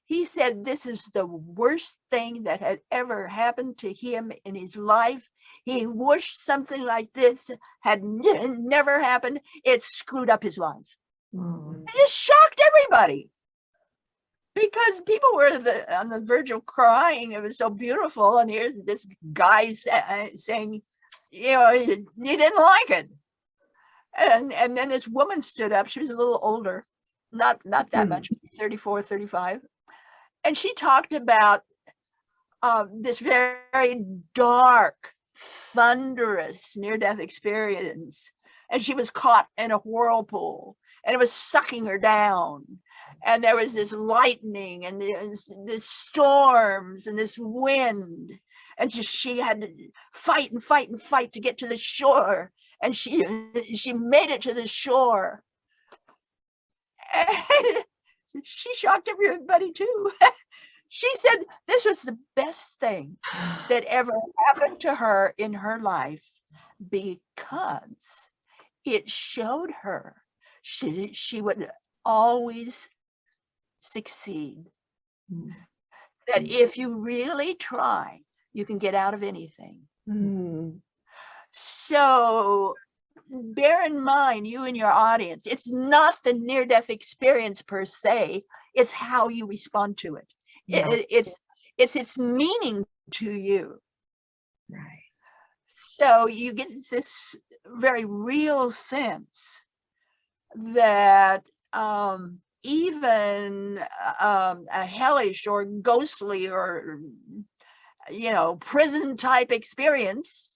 he said this is the worst thing that had ever happened to him in his life. He wished something like this had never happened. It screwed up his life. It just shocked everybody, because people were on the verge of crying. It was so beautiful. And here's this guy saying, he didn't like it. And then this woman stood up. She was a little older, not that much, 34, 35. And she talked about this very dark, thunderous near-death experience. And she was caught in a whirlpool, and it was sucking her down. And there was this lightning, and this storms, and this wind. And she had to fight and fight and fight to get to the shore. And she made it to the shore. And she shocked everybody too. She said this was the best thing that ever happened to her in her life because it showed her she would always succeed. That if you really try, you can get out of anything. So bear in mind, you and your audience, it's not the near-death experience per se, it's how you respond to it. It's its meaning to you. Right. So you get this very real sense that even a hellish or ghostly or prison type experience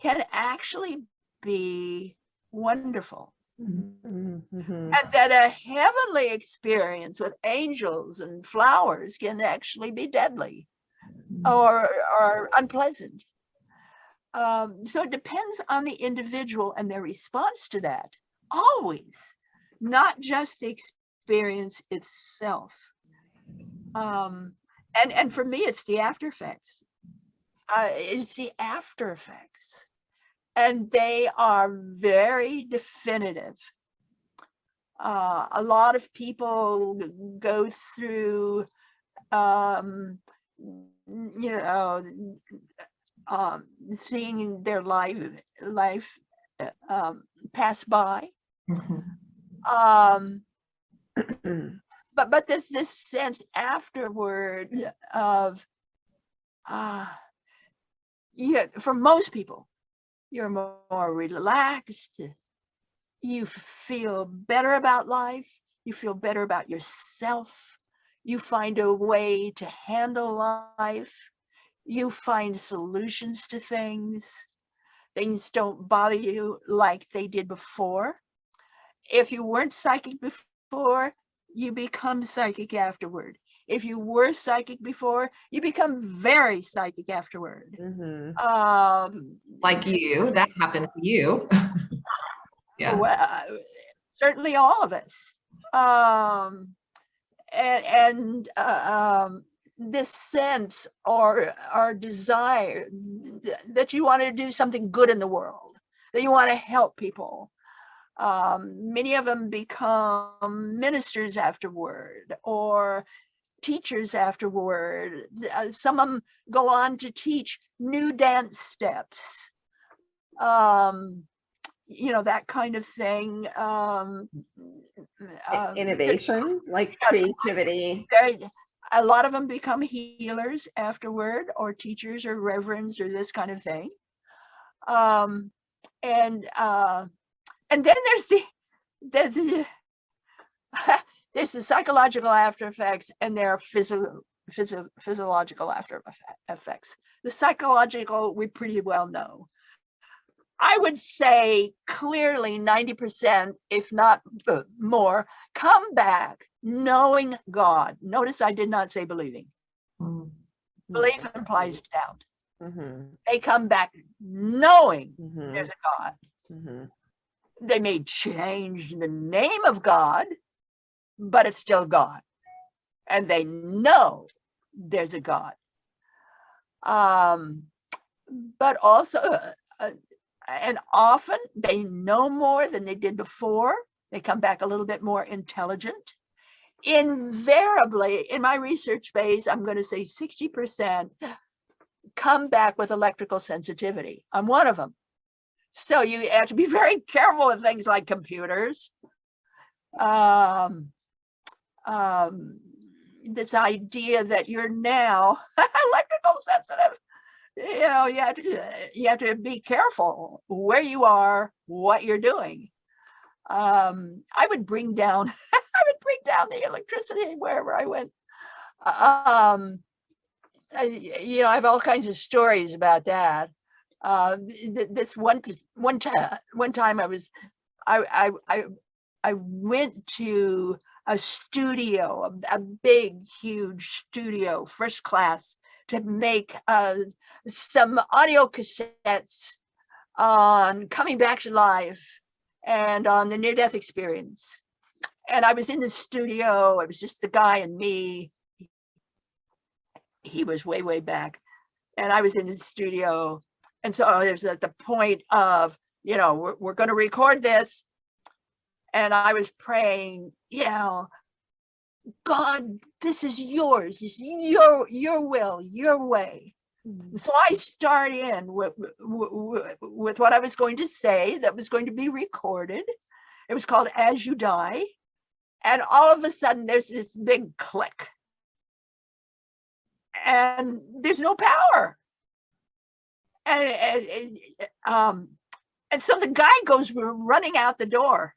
can actually be wonderful. And that a heavenly experience with angels and flowers can actually be deadly or unpleasant. So it depends on the individual and their response to that, always, not just the experience itself. And for me, it's the after effects. It's the after effects. And they are very definitive. A lot of people go through, seeing their life pass by. But there's this sense afterward of, for most people, you're more relaxed. You feel better about life. You feel better about yourself. You find a way to handle life. You find solutions to things. Things don't bother you like they did before. If you weren't psychic before, you become psychic afterward. If you were psychic before, you become very psychic afterward. Like you, that happened to you. Yeah. Well, certainly all of us. This sense or desire that you want to do something good in the world, that you want to help people. Many of them become ministers afterward or teachers afterward. Some of them go on to teach new dance steps, that kind of thing. Innovation, like creativity. A lot of them become healers afterward, or teachers or reverends or this kind of thing. And then there's the psychological after effects, and there are physiological after effects. The psychological, we pretty well know. I would say clearly 90%, if not more, come back knowing God. Notice I did not say believing. Belief implies doubt. They come back knowing there's a God. They may change the name of God, but it's still God. And they know there's a God. But also, and often they know more than they did before. They come back a little bit more intelligent. Invariably, in my research base, I'm going to say 60% come back with electrical sensitivity. I'm one of them. So you have to be very careful with things like computers. This idea that you're now electrical sensitive. You have to be careful where you are, what you're doing. I would bring down the electricity wherever I went. I have all kinds of stories about that. This one time I went to a studio, a big, huge studio, first class, to make some audio cassettes on coming back to life and on the near-death experience. And I was in the studio. It was just the guy and me. He was way, way back. And I was in the studio. And so it was at the point of, we're going to record this. And I was praying, God, this is yours. It's your will, your way. So I start in with what I was going to say that was going to be recorded. It was called As You Die. And all of a sudden there's this big click. And there's no power. And so the guy goes running out the door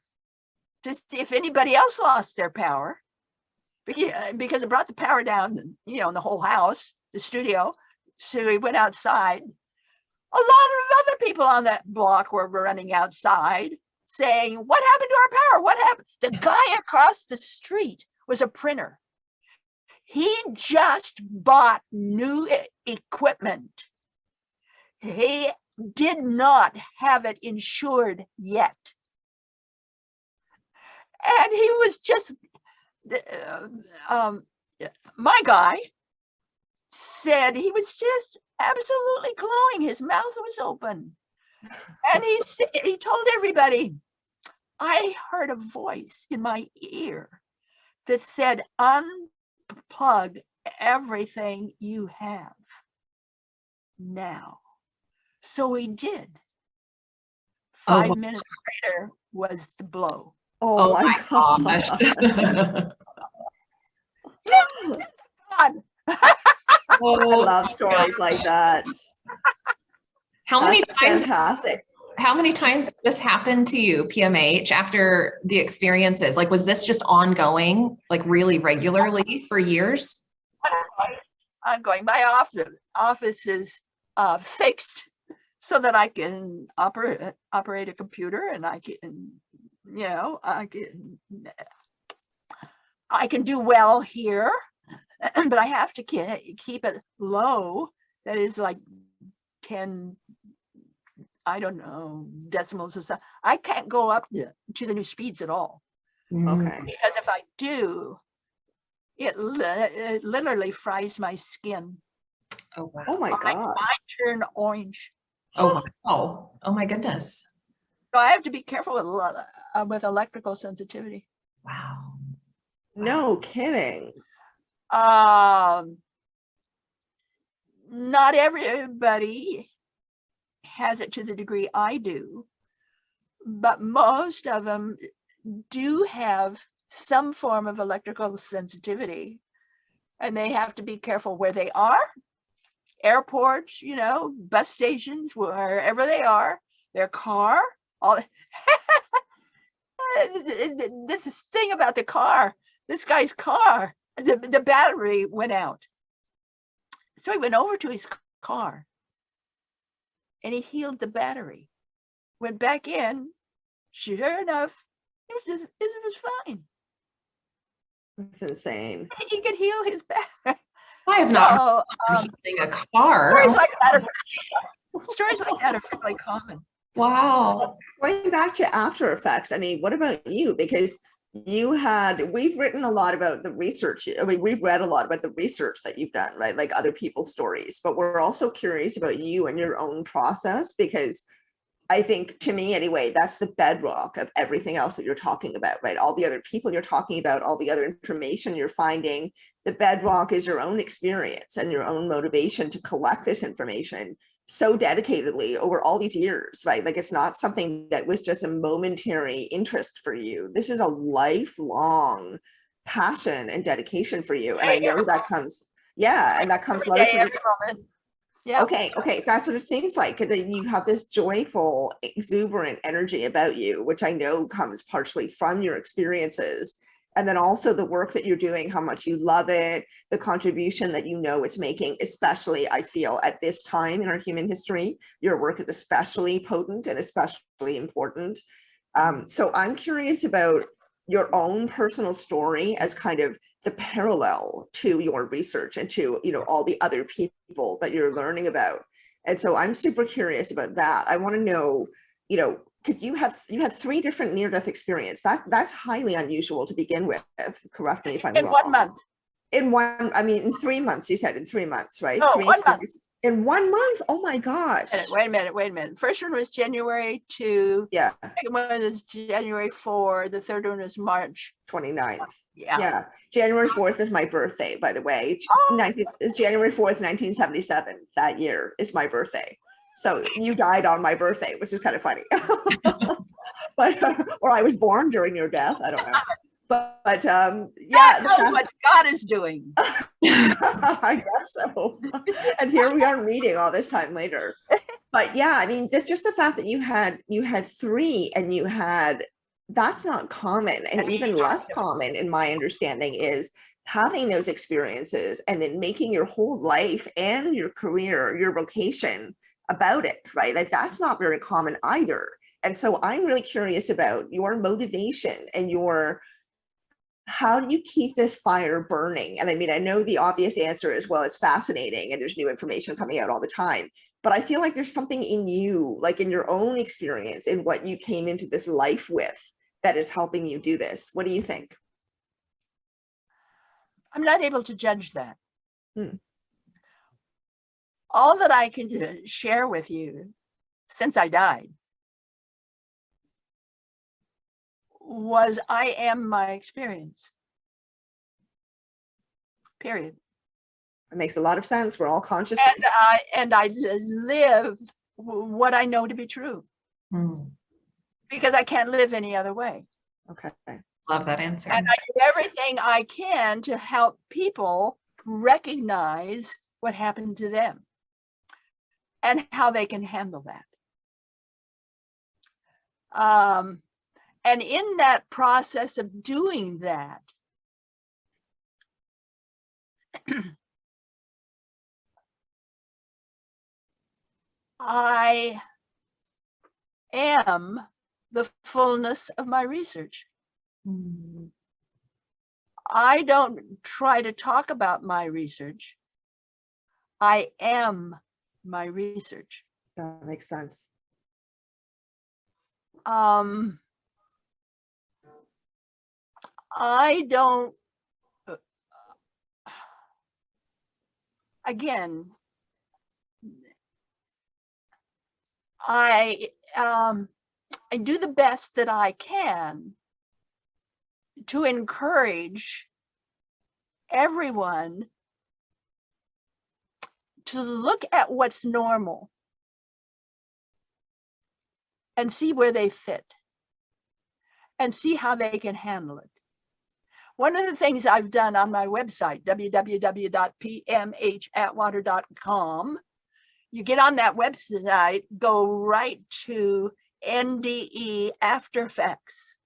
to see if anybody else lost their power, because it brought the power down, in the whole house, the studio. So he went outside. A lot of other people on that block were running outside saying, what happened to our power? What happened? The guy across the street was a printer. He just bought new equipment. He did not have it insured yet. And he was just, my guy said he was just absolutely glowing. His mouth was open. And he told everybody, I heard a voice in my ear that said, unplug everything you have now. So he did. 5 minutes later was the blow. Oh my gosh. God. I love stories like that. That's fantastic. How many times did this happened to you, PMH, after the experiences? Like, was this just ongoing, like really regularly for years? Ongoing. My office is fixed so that I can operate a computer, and I can do well here, but I have to keep it low. That is like 10, I don't know, decimals or something. I can't go up to the new speeds at all. Okay. Because if I do, it literally fries my skin. Oh, wow. Oh my gosh. I turn orange. Oh, wow. Oh my goodness. So I have to be careful with electrical sensitivity. Wow. No kidding. Not everybody has it to the degree I do, but most of them do have some form of electrical sensitivity, and they have to be careful where they are. Airports, bus stations, wherever they are, their car, all this thing about the car, this guy's car, the battery went out. So he went over to his car and he healed the battery, went back in. Sure enough, it was fine. That's insane. He could heal his battery. I have not heard healing a car. Stories like that are fairly common. Wow. Going back to After Effects, I mean, what about you? Because we've written a lot about the research. I mean, we've read a lot about the research that you've done, right? Like other people's stories, but we're also curious about you and your own process, because I think, to me anyway, that's the bedrock of everything else that you're talking about, right? All the other people you're talking about, all the other information you're finding, the bedrock is your own experience and your own motivation to collect this information so dedicatedly over all these years, right? Like, it's not something that was just a momentary interest for you. This is a lifelong passion and dedication for you. And I know that comes, and that comes largely. Yeah. Okay. That's what it seems like. You have this joyful, exuberant energy about you, which I know comes partially from your experiences. And then also the work that you're doing, how much you love it, the contribution that it's making, especially, I feel, at this time in our human history. Your work is especially potent and especially important. So I'm curious about your own personal story as kind of the parallel to your research and to, all the other people that you're learning about. And so I'm super curious about that. I want to know, you had 3 different near-death experience. That's highly unusual to begin with. Correct me if I'm wrong. In 1 month. In 3 months, you said in 3 months, right? No, 3 1 month. In 1 month? Oh my gosh. Wait a minute. First one was January 2. Yeah. Second one was January 4. The third one was March 29th. Yeah. January 4th is my birthday, by the way. It's January 4th, 1977. That year is my birthday. So you died on my birthday, which is kind of funny. But or I was born during your death. I don't know. But yeah, that's what God is doing. I guess so. And here we are meeting all this time later. But yeah, I mean, just the fact that you had 3 and that's not common, and even less common in my understanding is having those experiences and then making your whole life and your career, your vocation about it, right? Like that's not very common either. And so I'm really curious about your motivation and how do you keep this fire burning? And I mean, I know the obvious answer is, well, it's fascinating and there's new information coming out all the time, but I feel like there's something in you, like in your own experience, in what you came into this life with, that is helping you do this. What do you think? I'm not able to judge that. All that I can share with you since I died was I am my experience. Period. It makes a lot of sense. We're all conscious. And I live what I know to be true. Because I can't live any other way. Okay. Love that answer. And I do everything I can to help people recognize what happened to them and how they can handle that. And in that process of doing that, I am the fullness of my research. I don't try to talk about my research. I am my research. That makes sense. I don't, again, I do the best that I can to encourage everyone to look at what's normal and see where they fit and see how they can handle it. One of the things I've done on my website, www.pmhatwater.com, you get on that website, go right to NDE After Effects.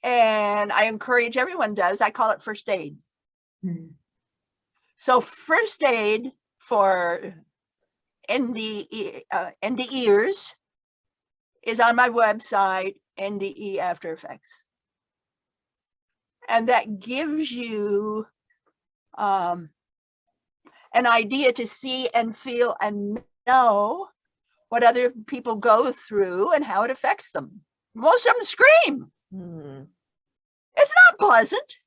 And I encourage everyone does, I call it first aid. So first aid for NDEers is on my website, NDE After Effects. And that gives you an idea to see and feel and know what other people go through and how it affects them. Most of them scream. It's not pleasant.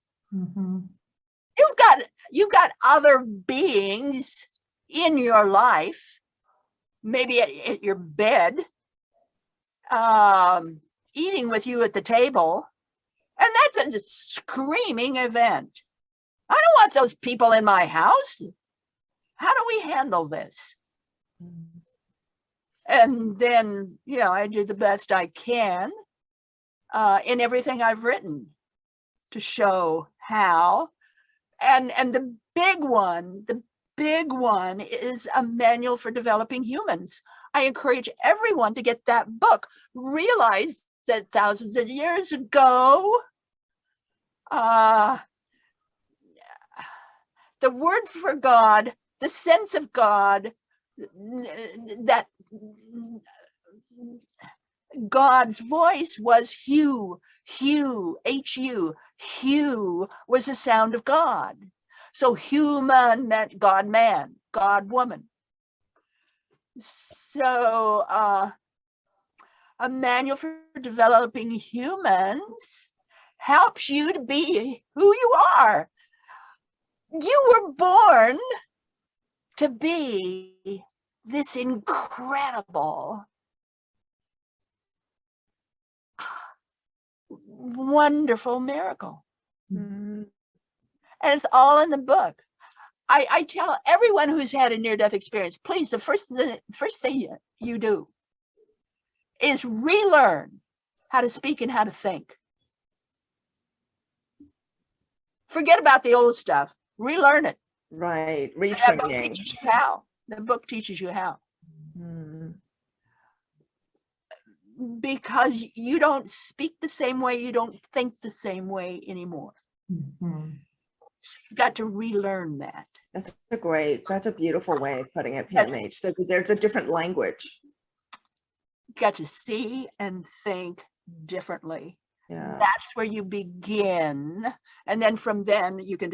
You've got other beings in your life, maybe at your bed, eating with you at the table. And that's a screaming event. I don't want those people in my house. How do we handle this? And then, I do the best I can in everything I've written to show how. And the big one is a manual for developing humans. I encourage everyone to get that book. Realize that thousands of years ago, the word for God, the sense of God, that God's voice was Hugh, H-U. Hugh was the sound of God. So human meant God man, God woman. So A manual for developing humans helps you to be who you are. You were born to be this incredible, wonderful miracle. Mhm. And it's all in the book. I tell everyone who's had a near-death experience, please, the first thing you do is relearn how to speak and how to think. Forget about the old stuff. Relearn it. Right. And that book Retraining. teaches you how. The book teaches you how. Mhm. Because you don't speak the same way, you don't think the same way anymore. Mhm. So you've got to relearn that. That's a beautiful way of putting it, PMH. There's a different language. You've got to see and think differently. Yeah. That's where you begin. And then from then you can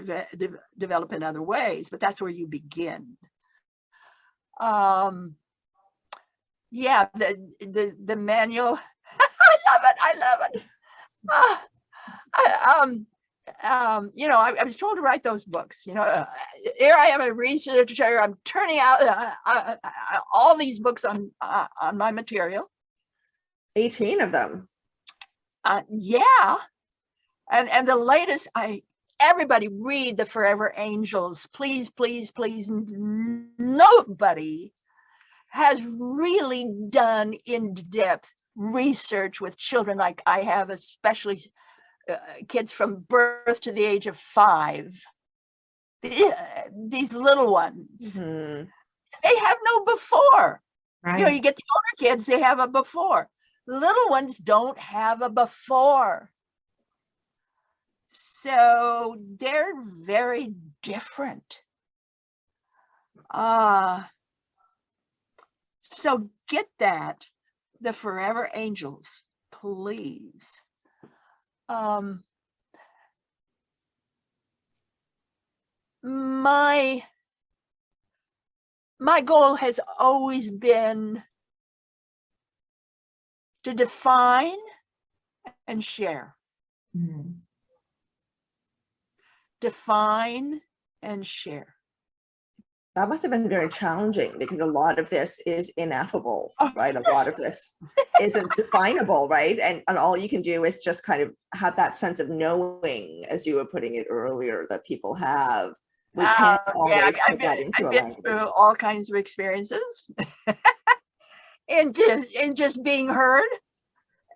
develop in other ways, but that's where you begin. Yeah, the manual. I love it. You know, I was told to write those books. You know, here I am a researcher. I'm turning out all these books on my material. 18 of them. Yeah, and the latest. Everybody read the Forever Angels, please, please, please. Nobody has really done in-depth research with children like I have, especially kids from birth to the age of 5. These little ones, Mhm. they have no before. Right. You know, you get the older kids, they have a before. Little ones don't have a before. So they're very different. So get that, the Forever Angels, please. My goal has always been to define and share. Mhm. Define and share. That must have been very challenging because a lot of this is ineffable, Oh. right? A lot of this isn't definable, right? And all you can do is just kind of have that sense of knowing, as you were putting it earlier, that people have. We can't always put that into a been language. through all kinds of experiences. and just being heard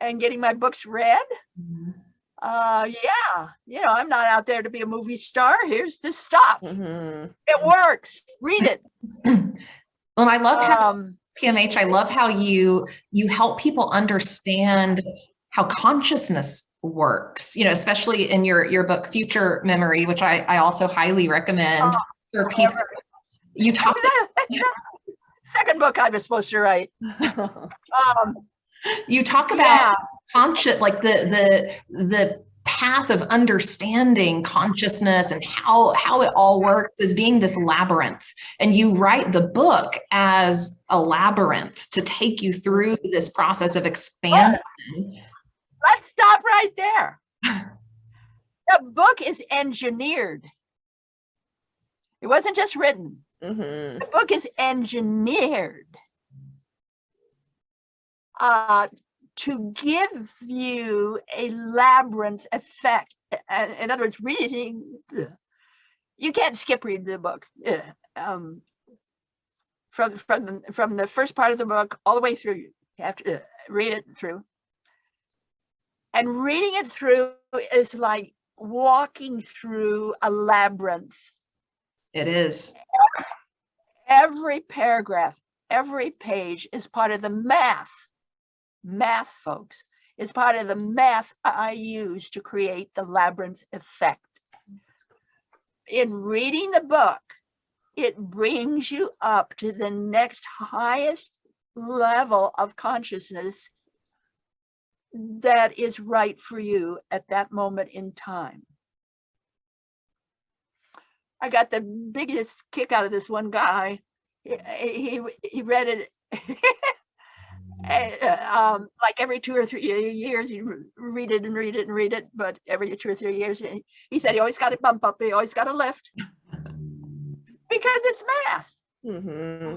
and getting my books read. Mhm. Yeah, you know, I'm not out there to be a movie star. Here's the stuff. Mhm. It works. Read it. Well, I love how PMH, I love how you help people understand how consciousness works, you know, especially in your book, Future Memory, which I also highly recommend for people. You talk. Second book I was supposed to write. You talk about conscious, like the path of understanding consciousness and how it all works as being this labyrinth. And you write the book as a labyrinth to take you through this process of expansion. Let's stop right there. The book is engineered. It wasn't just written. Mhm. The book is engineered to give you a labyrinth effect. In other words, reading, you can't skip reading the book. From the first part of the book all the way through, you have to read it through. And reading it through is like walking through a labyrinth. It is. Every paragraph, every page is part of the math. Math, folks, is part of the math I use to create the labyrinth effect. In reading the book, it brings you up to the next highest level of consciousness that is right for you at that moment in time. I got the biggest kick out of this one guy. He read it like every 2 or 3 years, you read it and read it and read it. But every 2 or 3 years, he said he always got to bump up, he always got to lift because it's math.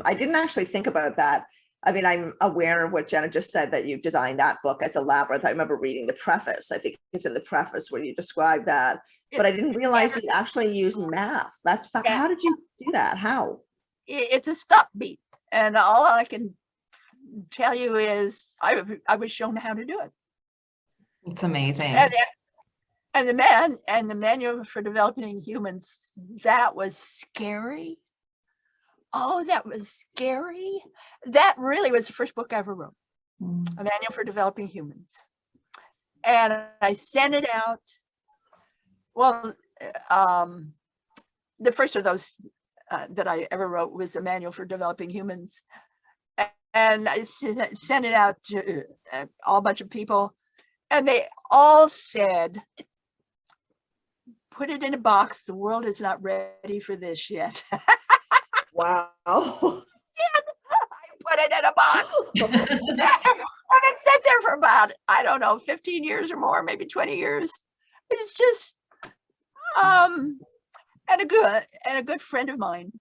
I didn't actually think about that. I mean, I'm aware of what Jenna just said, that you designed that book as a labyrinth. I remember reading the preface. I think it's in the preface where you describe that, but I didn't realize you actually use math. That's how did you do that? How? It's a stop beat. And all I can tell you is I was shown how to do it. It's amazing. And the manual for developing humans, that was scary. Oh, that was scary. That really was the first book I ever wrote, a manual for developing humans. And I sent it out. Well, the first of those that I ever wrote was a manual for developing humans. And I sent it out to a whole bunch of people. And they all said, put it in a box. The world is not ready for this yet. Wow. I put it in a box. And it sat there for about, I don't know, 15 years or more, maybe 20 years. It's just, and a good friend of mine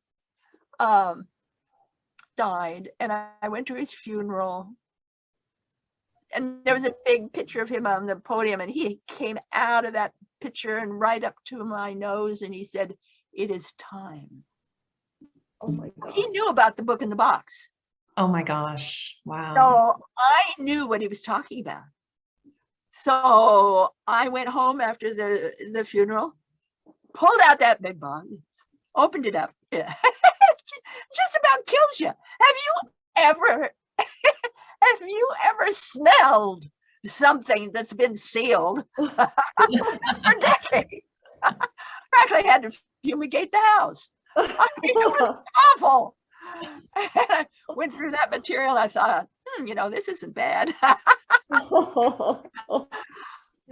died, and I went to his funeral, and there was a big picture of him on the podium, and he came out of that picture and right up to my nose, and he said, "It is time." Oh my God. He knew about the book in the box. Oh my gosh. Wow. So I knew what he was talking about. So I went home after the funeral, pulled out that big box, opened it up. Yeah. Just about kills you. Have you ever smelled something that's been sealed for decades? I actually had to fumigate the house. I mean, it was awful. And I went through that material. I thought, this isn't bad.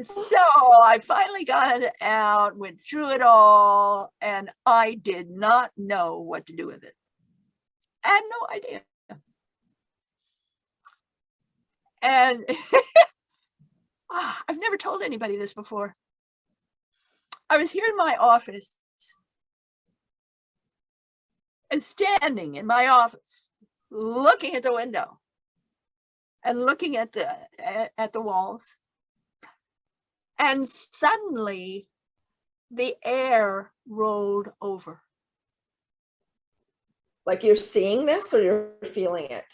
So I finally got it out, went through it all, and I did not know what to do with it. I had no idea. And I've never told anybody this before. I was here in my office, and standing in my office, looking at the window and looking at the walls. And suddenly the air rolled over. Like you're seeing this or you're feeling it?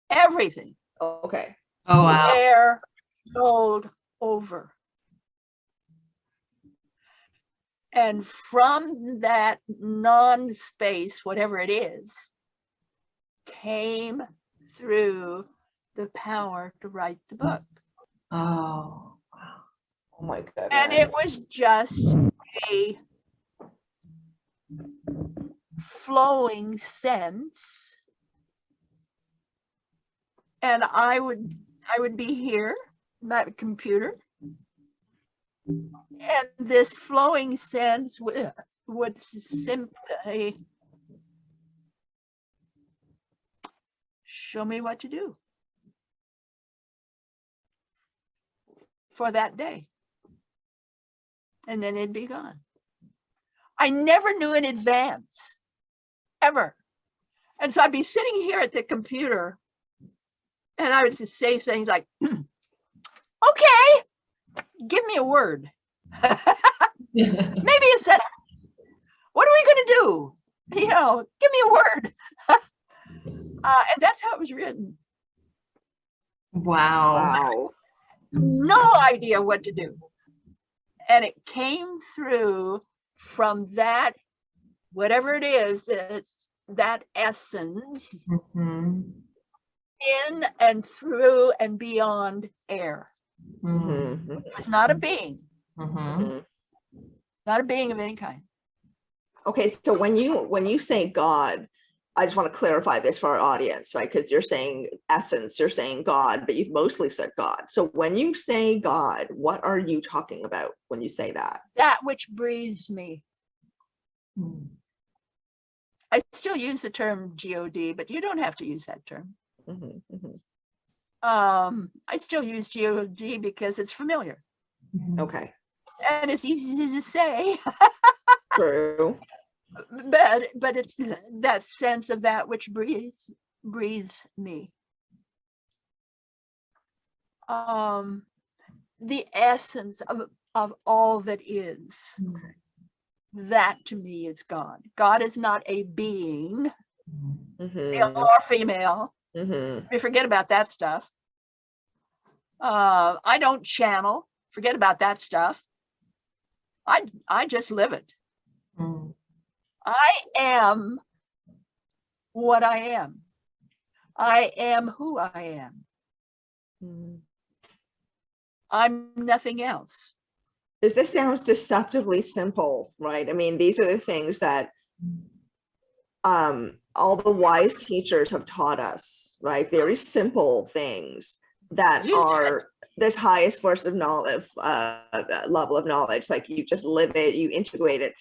Everything. Oh, okay. Oh, wow. The air rolled over. And from that non-space, whatever it is, came through the power to write the book. Oh, wow. Oh my God. And it was just a flowing sense. And I would be here, that computer, and this flowing sense would simply show me what to do for that day. And then it'd be gone. I never knew in advance, ever. And so I'd be sitting here at the computer, and I would just say things like, okay, give me a word. Maybe a sentence. What are we going to do? Give me a word. And that's how it was written. Wow. No idea what to do. And it came through from that, whatever it is, that essence, in and through and beyond air. It was not a being. Not a being of any kind. Okay, so when you say God, I just want to clarify this for our audience, right? Because you're saying essence, you're saying God, but you've mostly said God. So when you say God, what are you talking about when you say that? That which breathes me. I still use the term God, but you don't have to use that term. Mhm, mhm. I still use God because it's familiar Okay, and it's easy to say, true. but it's that sense of that which breathes me. The essence of all that is. Okay. That to me is God. God is not a being, male Mhm, or female. mhm. We forget about that stuff. I don't channel. Forget about that stuff. I just live it. Mm. I am what I am. I am who I am. Mhm. I'm nothing else. Because this sounds deceptively simple, right? I mean, these are the things that all the wise teachers have taught us, right? Very simple things that You are this highest force of knowledge, level of knowledge. Like you just live it, you integrate it.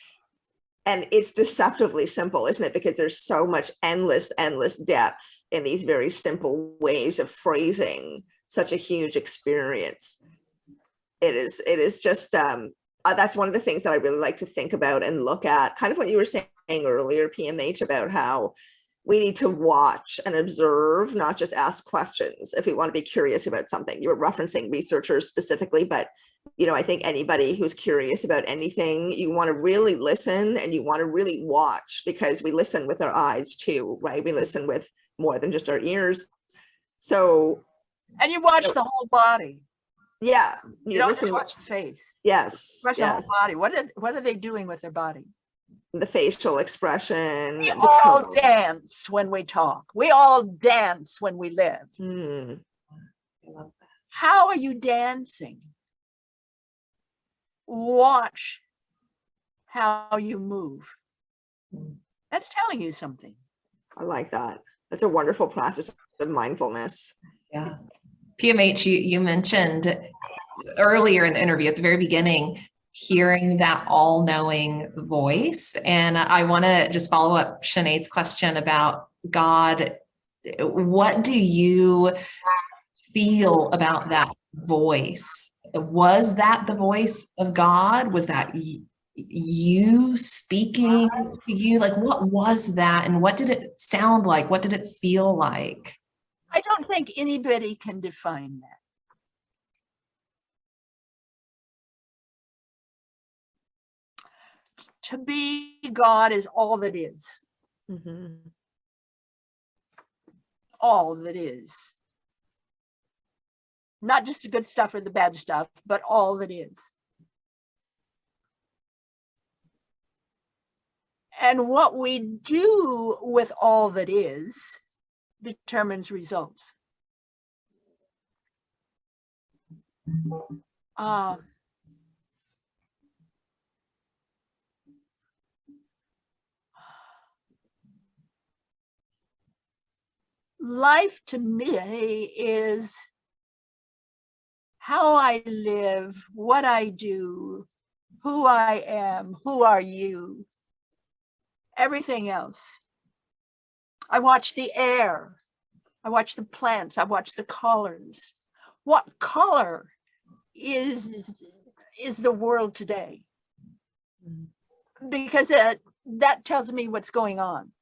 And it's deceptively simple, isn't it? Because there's so much endless depth in these very simple ways of phrasing such a huge experience. It is just that's one of the things that I really like to think about and look at, kind of what you were saying earlier, PMH, about how we need to watch and observe, not just ask questions if we want to be curious about something. You were referencing researchers specifically, but I think anybody who's curious about anything, you want to really listen and you want to really watch, because we listen with our eyes too, right? We listen with more than just our ears. So, and you watch the whole body. yeah, You don't just watch the face. Yes, Watch the whole yes. body. What are they doing with their body? The facial expression. We all dance when we talk. We all dance when we live. How are you dancing? Watch how you move. That's telling you something. I like that. That's a wonderful practice of mindfulness. Yeah. PMH, you mentioned earlier in the interview at the very beginning, hearing that all-knowing voice. And I want to just follow up Sinead's question about God. What do you feel about that voice? Was that the voice of God? Was that you speaking to you? Like, what was that? And what did it sound like? What did it feel like? I don't think anybody can define that. To be God is all that is. Mm-hmm. All that is. Not just the good stuff or the bad stuff, but all that is. And what we do with all that is determines results. Life to me is how I live, what I do, who I am, who are you, everything else. I watch the air, I watch the plants, I watch the colors. What color is the world today? Because that tells me what's going on.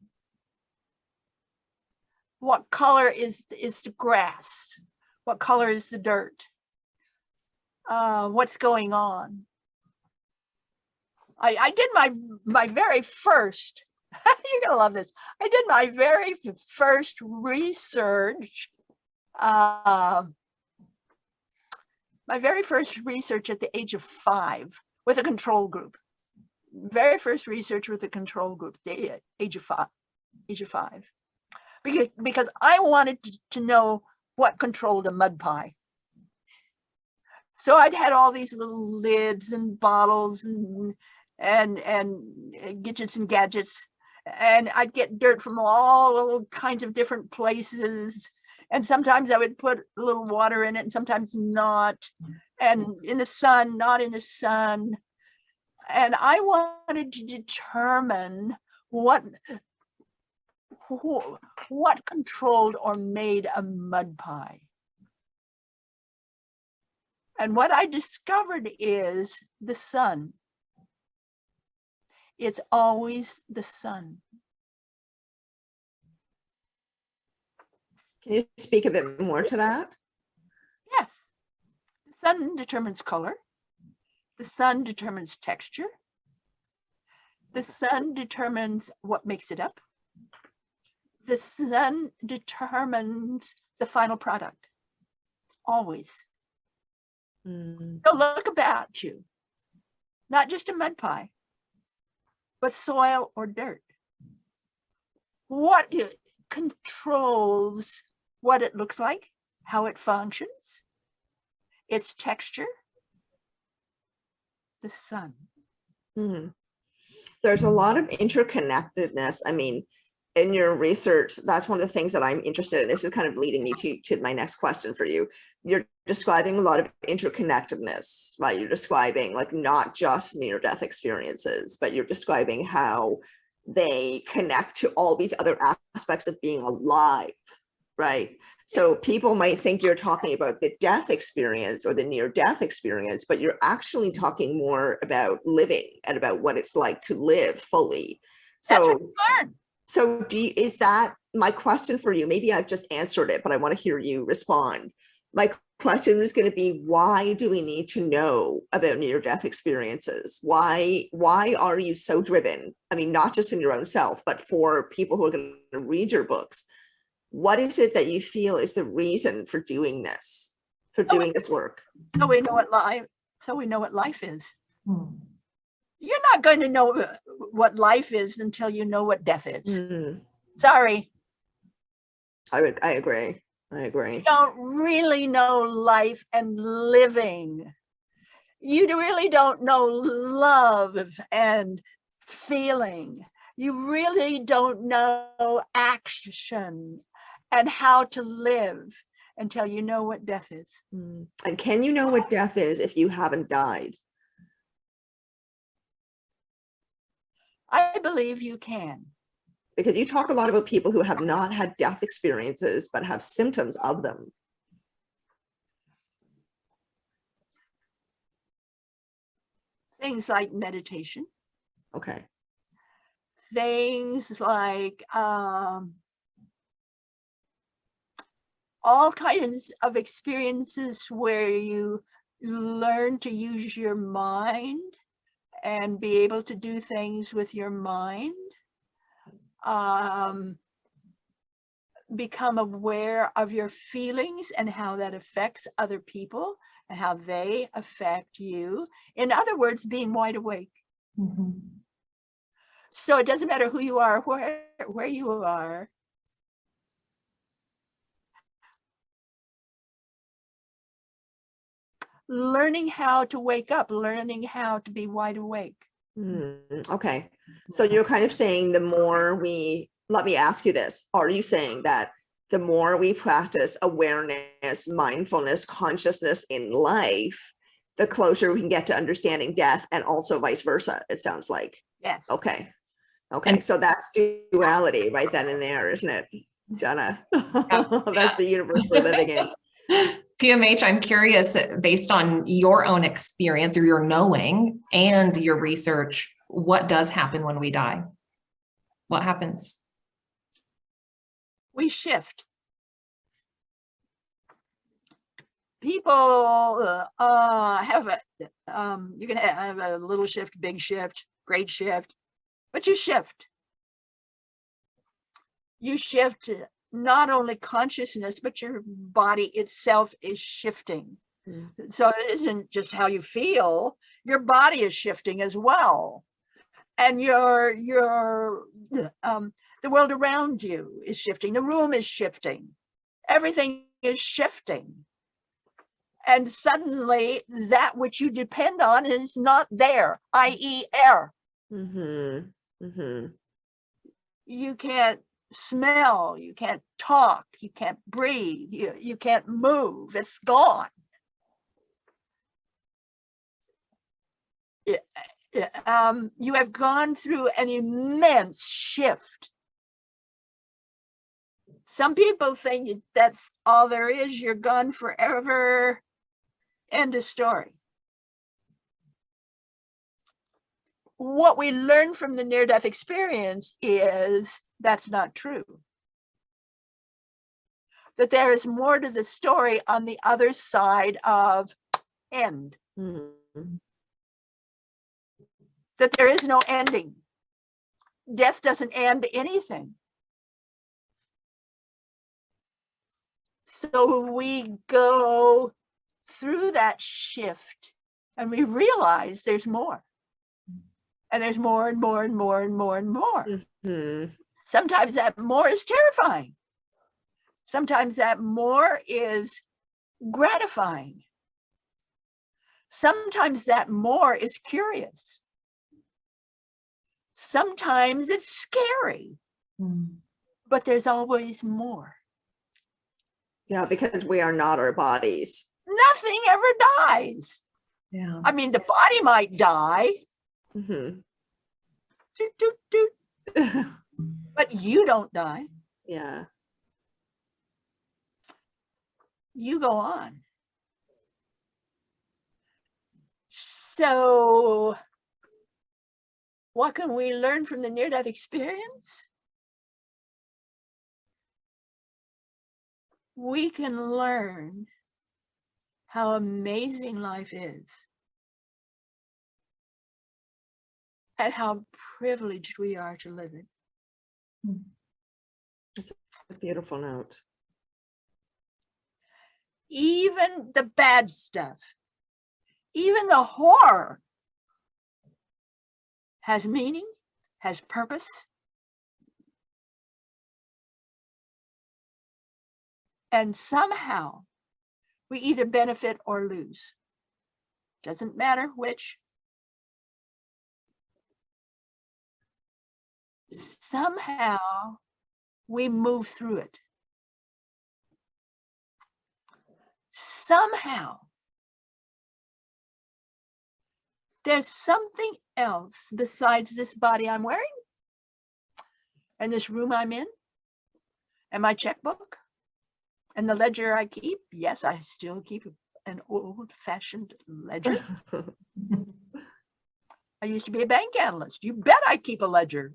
What color is the grass? What color is the dirt? What's going on? I did my very first, you're gonna love this. I did my very first research, at the age of 5 with a control group. Very first research with a control group, the age of 5. Because I wanted to know what controlled a mud pie. So I'd had all these little lids and bottles and gadgets and gadgets, and I'd get dirt from all kinds of different places. And sometimes I would put a little water in it and sometimes not, and in the sun, not in the sun. And I wanted to determine what What controlled or made a mud pie? And what I discovered is the sun. It's always the sun. Can you speak a bit more to that? Yes. The sun determines color. The sun determines texture. The sun determines what makes it up. The sun determines the final product. Always. So look about you. Not just a mud pie, but soil or dirt. What controls what it looks like, how it functions, its texture? The sun. There's a lot of interconnectedness. I mean, in your research, that's one of the things that I'm interested in. This is kind of leading me to my next question for you. You're describing a lot of interconnectedness, right? You're describing like not just near-death experiences, but you're describing how they connect to all these other aspects of being alive, right? So people might think you're talking about the death experience or the near-death experience, but you're actually talking more about living and about what it's like to live fully. So is that my question for you? Maybe I've just answered it, but I want to hear you respond. My question is going to be, why do we need to know about near-death experiences? Why are you so driven? I mean, not just in your own self, but for people who are going to read your books. What is it that you feel is the reason for doing this, this work? So we know what life is. You're not going to know what life is until you know what death is. Sorry. I agree. You don't really know life and living. You really don't know love and feeling. You really don't know action and how to live until you know what death is. And can you know what death is if you haven't died? I believe you can. Because you talk a lot about people who have not had death experiences, but have symptoms of them. Things like meditation. Okay. Things like all kinds of experiences where you learn to use your mind and be able to do things with your mind. Become aware of your feelings and how that affects other people and how they affect you. In other words, being wide awake. So it doesn't matter who you are, where you are. Learning how to wake up, learning how to be wide awake. Okay. So you're kind of saying the more let me ask you this. Are you saying that the more we practice awareness, mindfulness, consciousness in life, the closer we can get to understanding death, and also vice versa, it sounds like? Yes. Okay. Okay. So that's duality right then and there, isn't it, Jenna? That's the universe we're living in. PMH, I'm curious, based on your own experience or your knowing and your research, what does happen when we die? What happens? We shift. People have you can have a little shift, big shift, great shift, but you shift. You shift not only consciousness, but your body itself is shifting. So it isn't just how you feel, your body is shifting as well. And the world around you is shifting. The room is shifting. Everything is shifting. And suddenly that which you depend on is not there, i.e. air. You can't smell, you can't talk, you can't breathe, you can't move, it's gone. You have gone through an immense shift. Some people think that's all there is. You're gone forever. End of story. What we learn from the near-death experience is that's not true. That there is more to the story on the other side of end. Mhm. That there is no ending. Death doesn't end anything. So we go through that shift and we realize there's more. And there's more and more and more and more and more. Mhm. Sometimes that more is terrifying. Sometimes that more is gratifying. Sometimes that more is curious. Sometimes it's scary, but there's always more. Yeah, because we are not our bodies. Nothing ever dies. Yeah. I mean, the body might die, Mhm. doot, doot, doot, but you don't die. Yeah. You go on. So what can we learn from the near-death experience? We can learn how amazing life is and how privileged we are to live it. It's a beautiful note. Even the bad stuff, even the horror has meaning, has purpose. And somehow we either benefit or lose. Doesn't matter which. Somehow we move through it. Somehow there's something else besides this body I'm wearing and this room I'm in and my checkbook and the ledger I keep. Yes, I still keep an old-fashioned ledger. I used to be a bank analyst. You bet I keep a ledger.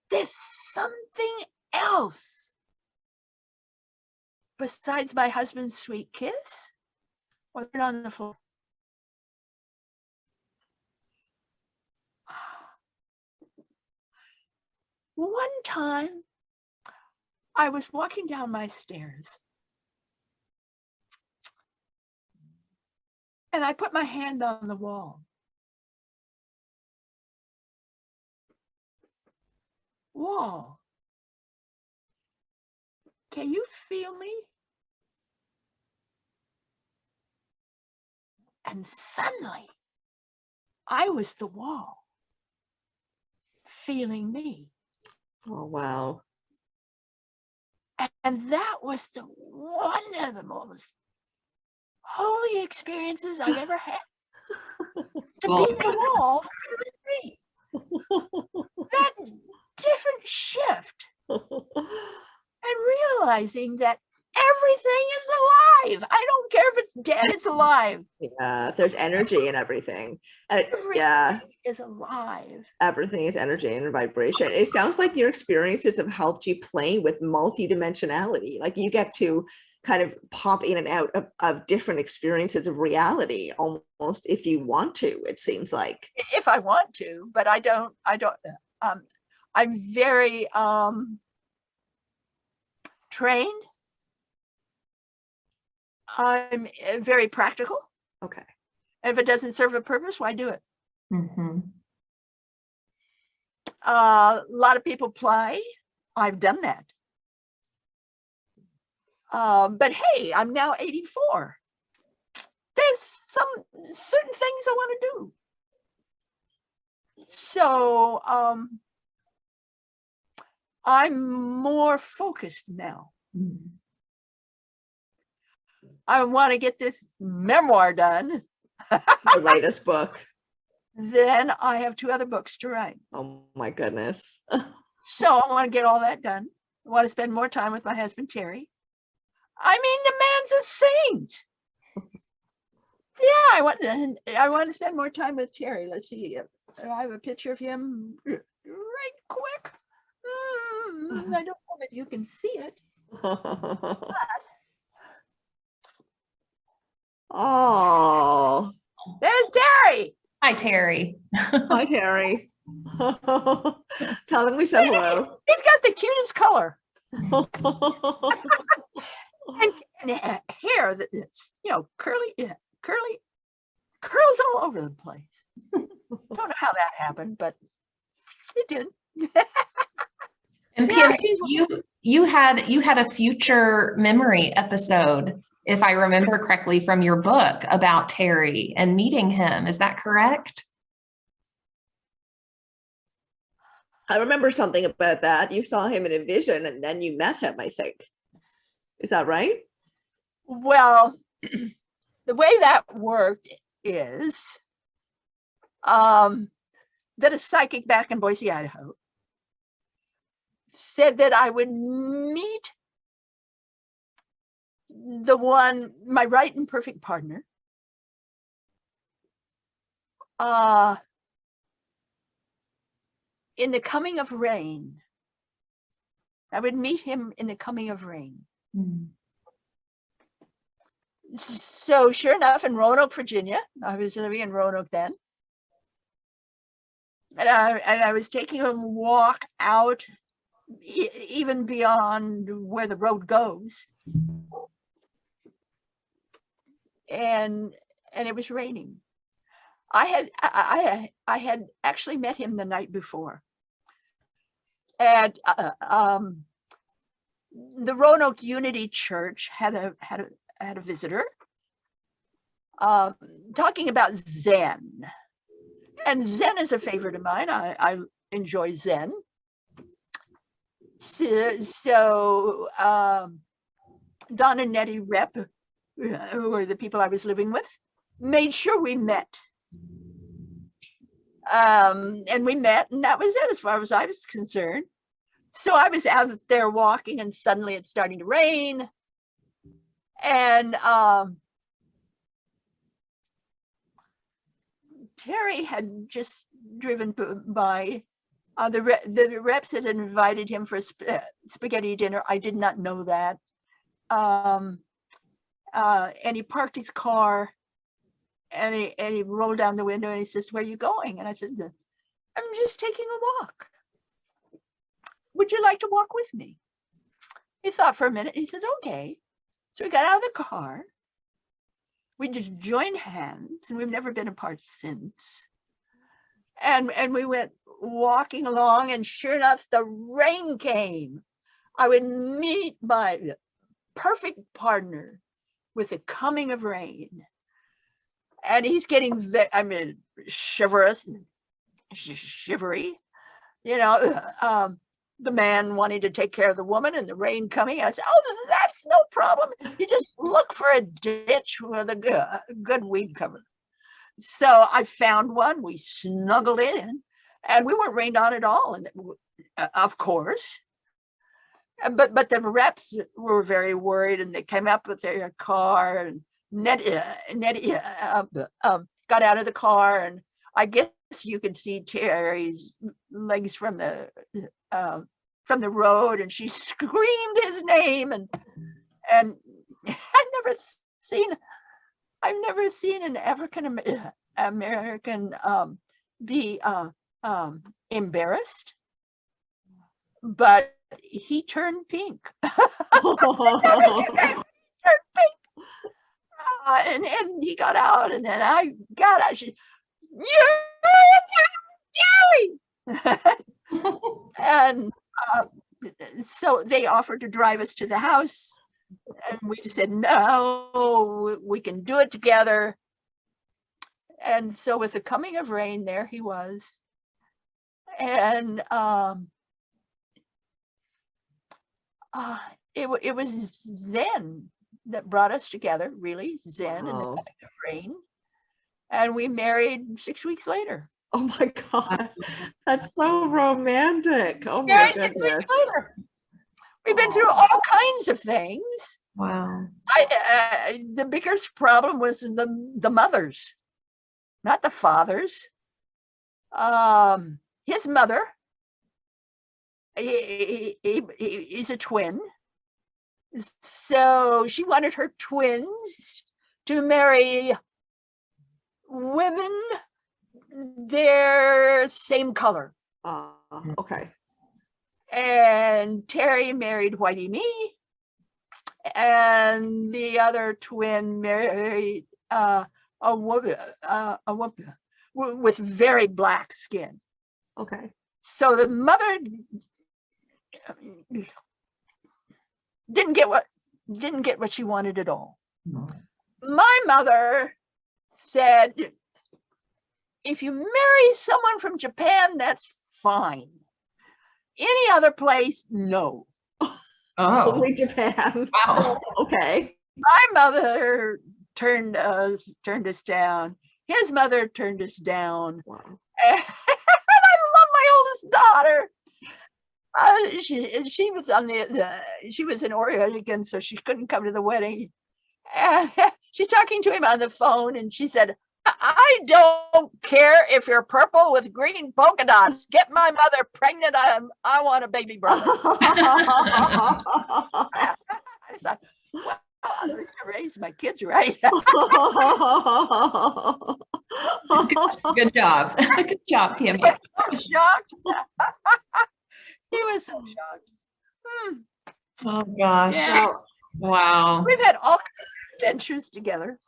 There's something else besides my husband's sweet kiss or they're on the floor. One time I was walking down my stairs and I put my hand on the wall. Wall, can you feel me? And suddenly I was the wall feeling me. Oh, wow. And that was one of the most holy experiences I've ever had. To Well, be the wall feeling me. That different shift and realizing that everything is alive. I don't care if it's dead, it's alive. Yeah, there's energy in everything. And Everything is alive. Everything is energy and vibration. It sounds like your experiences have helped you play with multidimensionality. Like you get to kind of pop in and out of different experiences of reality almost if you want to, it seems like. If I want to, but I don't, I'm very trained. I'm very practical. Okay. And if it doesn't serve a purpose, why do it? Mm-hmm. A lot of people play. I've done that. But hey, I'm now 84. There's some certain things I want to do. So I'm more focused now. Mm-hmm. I want to get this memoir done. The latest book. then I have 2 other books to write. Oh my goodness. So I want to get all that done. I want to spend more time with my husband, Terry. I mean, the man's a saint. Yeah, I want to spend more time with Terry. Let's see. I have a picture of him right quick. I don't know that you can see it. Oh, There's Terry. Hi, Terry. hi, Terry. Tell him we said hello. He's got the cutest color and hair that's, curly, curls all over the place. Don't know how that happened, but it did. And Yeah, PMH, you had a future memory episode, if I remember correctly, from your book about Terry and meeting him. Is that correct? I remember something about that. You saw him in a vision and then you met him, I think. Is that right? Well, the way that worked is that a psychic back in Boise, Idaho, said that I would meet my right and perfect partner, in the coming of rain. I would meet him in the coming of rain. Mm. So sure enough, in Roanoke, Virginia, I was living in Roanoke then. And I was taking a walk out even beyond where the road goes. And it was raining. I had actually met him the night before at the Roanoke Unity Church had a visitor talking about Zen. And Zen is a favorite of mine. I enjoy Zen. So Don and Nettie Rep, who were the people I was living with, made sure we met. And we met, and that was it as far as I was concerned. So I was out there walking, and suddenly it's starting to rain. And Terry had just driven by. The reps had invited him for a spaghetti dinner. I did not know that. And he parked his car, and he rolled down the window, and he says, "Where are you going?" And I said, "I'm just taking a walk. Would you like to walk with me?" He thought for a minute. He said, "Okay." So we got out of the car. We just joined hands, and we've never been apart since. And we went walking along, and sure enough, the rain came. I would meet my perfect partner with the coming of rain. And he's getting, shivery, the man wanting to take care of the woman and the rain coming. I said, "Oh, that's no problem. You just look for a ditch with a good weed cover." So I found one, we snuggled in, and we weren't rained on at all. And of course, but the reps were very worried, and they came up with their car, and Nettie got out of the car, and I guess you could see Terry's legs from the road, and she screamed his name, and I've never seen an African American be embarrassed, but he turned pink. And he got out, and then I got out. She, "You're Terry!" And so they offered to drive us to the house, and we just said, "No, we can do it together." And so with the coming of rain, there he was. And it was Zen that brought us together, really, Zen and the coming of rain. and we married 6 weeks later. Oh my God. That's so romantic. Oh my Married 6 goodness. weeks later. We've been through all kinds of things. Wow. The biggest problem was the mothers, not the fathers. His mother, he's a twin. So she wanted her twins to marry women their same color. Okay. And Terry married Whitey Me, and the other twin married a woman with very black skin. Okay. So the mother didn't get what she wanted at all. My mother said, if you marry someone from Japan, that's fine. Any other place, no. Oh, Only Japan. wow. Okay. My mother turned us down. His mother turned us down. Wow. And I love my oldest daughter. She was on she was in Oregon, so she couldn't come to the wedding. And she's talking to him on the phone, and she said, I don't care if you're purple with green polka dots. Get my mother pregnant. I want a baby brother. I thought, wow, at least I raised my kids right. Good job. Good job, PMH. I was shocked. He was so shocked. Oh gosh. Yeah. Wow. We've had all kinds of adventures together.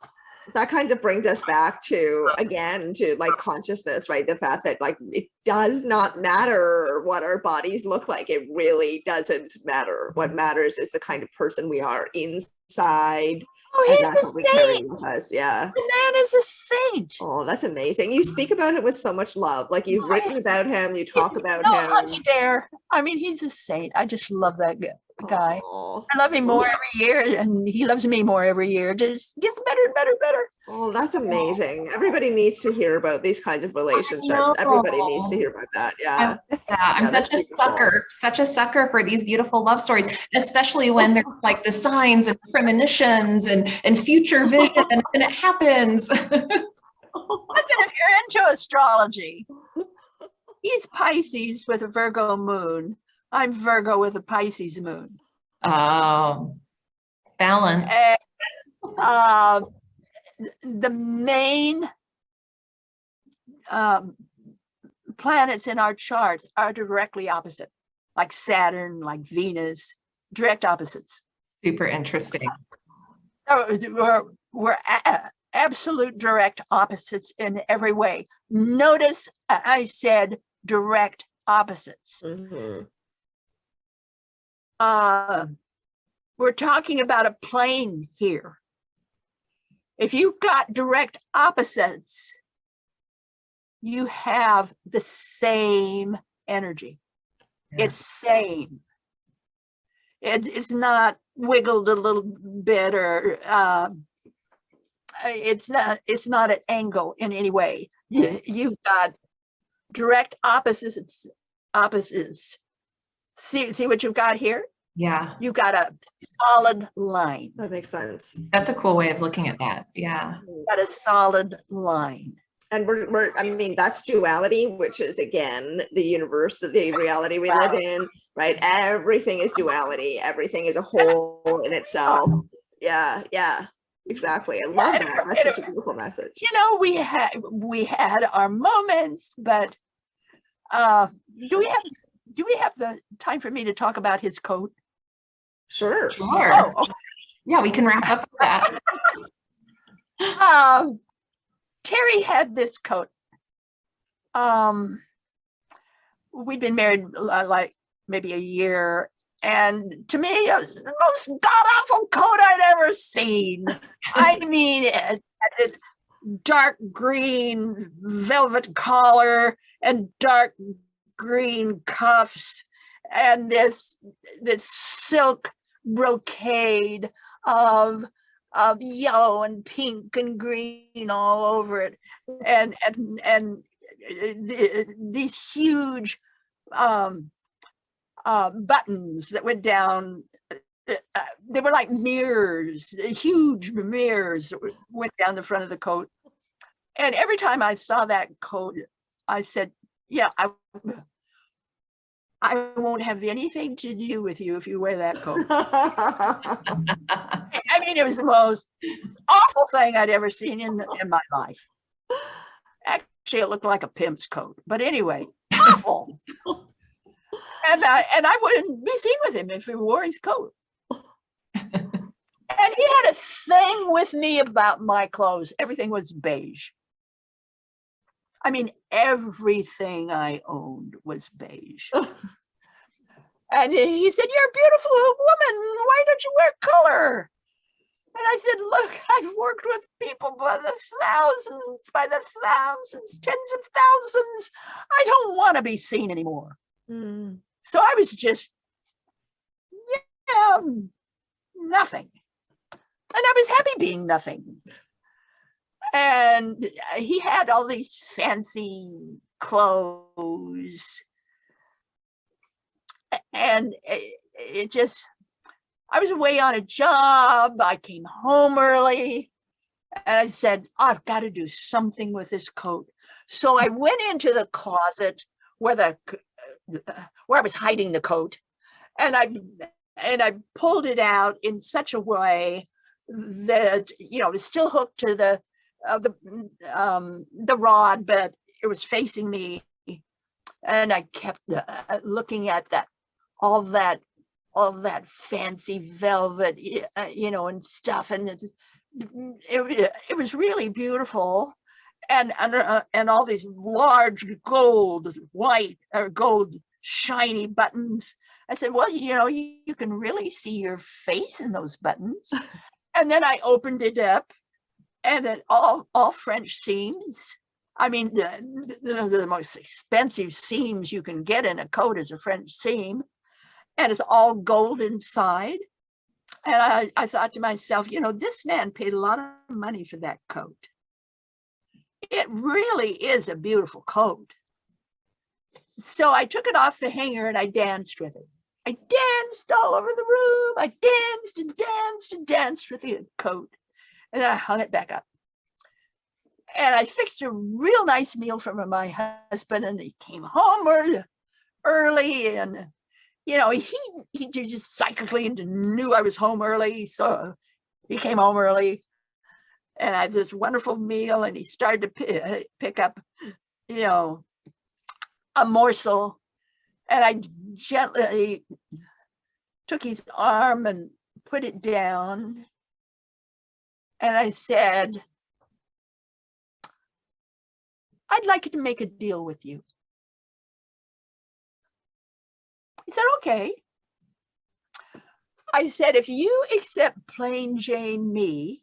That kind of brings us back to, again, to like consciousness, right? The fact that like it does not matter what our bodies look like. It really doesn't matter. What matters is the kind of person we are inside. Oh, And he's that's a what we carry saint. with us. Yeah. The man is a saint. Oh, that's amazing. You speak about it with so much love. Like you've written about him, you talk about No him. unfair. I mean, he's a saint. I just love that guy. Oh. I love him more every year, and he loves me more every year. It just gets better and better and better. Oh, that's amazing. Everybody needs to hear about these kinds of relationships. know. Everybody needs to hear about that. Yeah. I'm that's such a sucker for these beautiful love stories, especially when there's like the signs and premonitions and future vision and it happens. Listen, if you're into astrology, he's Pisces with a Virgo moon. I'm Virgo with a Pisces moon. Oh, balance. And, the main planets in our charts are directly opposite, like Saturn, like Venus, direct opposites. Super interesting. We're absolute direct opposites in every way. Notice I said direct opposites. Mm-hmm. We're talking about a plane here. If you've got direct opposites, you have the same energy. Yeah. It's same. It's not wiggled a little bit, or it's not an angle in any way. You've got direct opposites. See what you've got here? Yeah. You've got a solid line. That makes sense. That's a cool way of looking at that. Yeah. You've got a solid line. And I mean, that's duality, which is again, the universe, the reality we live in, right? Everything is duality. Everything is a whole in itself. Yeah. Yeah, exactly. I love that. That's such a beautiful message. You know, we had our moments, but do we have the time for me to talk about his coat? Sure. Sure. Oh, okay. Yeah, we can wrap up with that. Terry had this coat. We'd been married like maybe a year, and to me, it was the most god-awful coat I'd ever seen. I mean, it had this dark green velvet collar and dark green cuffs, and this silk brocade of yellow and pink and green all over it, and these huge buttons that went down. They were like mirrors, huge mirrors that went down the front of the coat. And every time I saw that coat, I said, yeah, I won't have anything to do with you if you wear that coat. I mean, it was the most awful thing I'd ever seen in my life. Actually, it looked like a pimp's coat, but anyway, awful. And I wouldn't be seen with him if he wore his coat. And he had a thing with me about my clothes. Everything was beige. I mean, everything I owned was beige. And he said, "You're a beautiful woman. Why don't you wear color?" And I said, "Look, I've worked with people by the thousands, tens of thousands. I don't want to be seen anymore." Mm. So I was just, yeah, nothing. And I was happy being nothing. And he had all these fancy clothes. And it just, I was away on a job. I came home early. And I said, I've got to do something with this coat. So I went into the closet where I was hiding the coat. And I pulled it out in such a way that, it was still hooked to the rod, but it was facing me. And I kept looking at all that fancy velvet, and stuff. And it was really beautiful. And all these large gold shiny buttons. I said, well, you can really see your face in those buttons. And then I opened it up, and then all French seams. I mean, the most expensive seams you can get in a coat is a French seam, and it's all gold inside. And I thought to myself, this man paid a lot of money for that coat. It really is a beautiful coat. So I took it off the hanger and I danced with it. I danced all over the room. I danced and danced and danced with the coat. And then I hung it back up. And I fixed a real nice meal for my husband, and he came home early, and he just psychically knew I was home early, so he came home early, and I had this wonderful meal, and he started to pick up, a morsel, and I gently took his arm and put it down, and I said, I'd like to make a deal with you. He said, okay. I said, if you accept plain Jane me,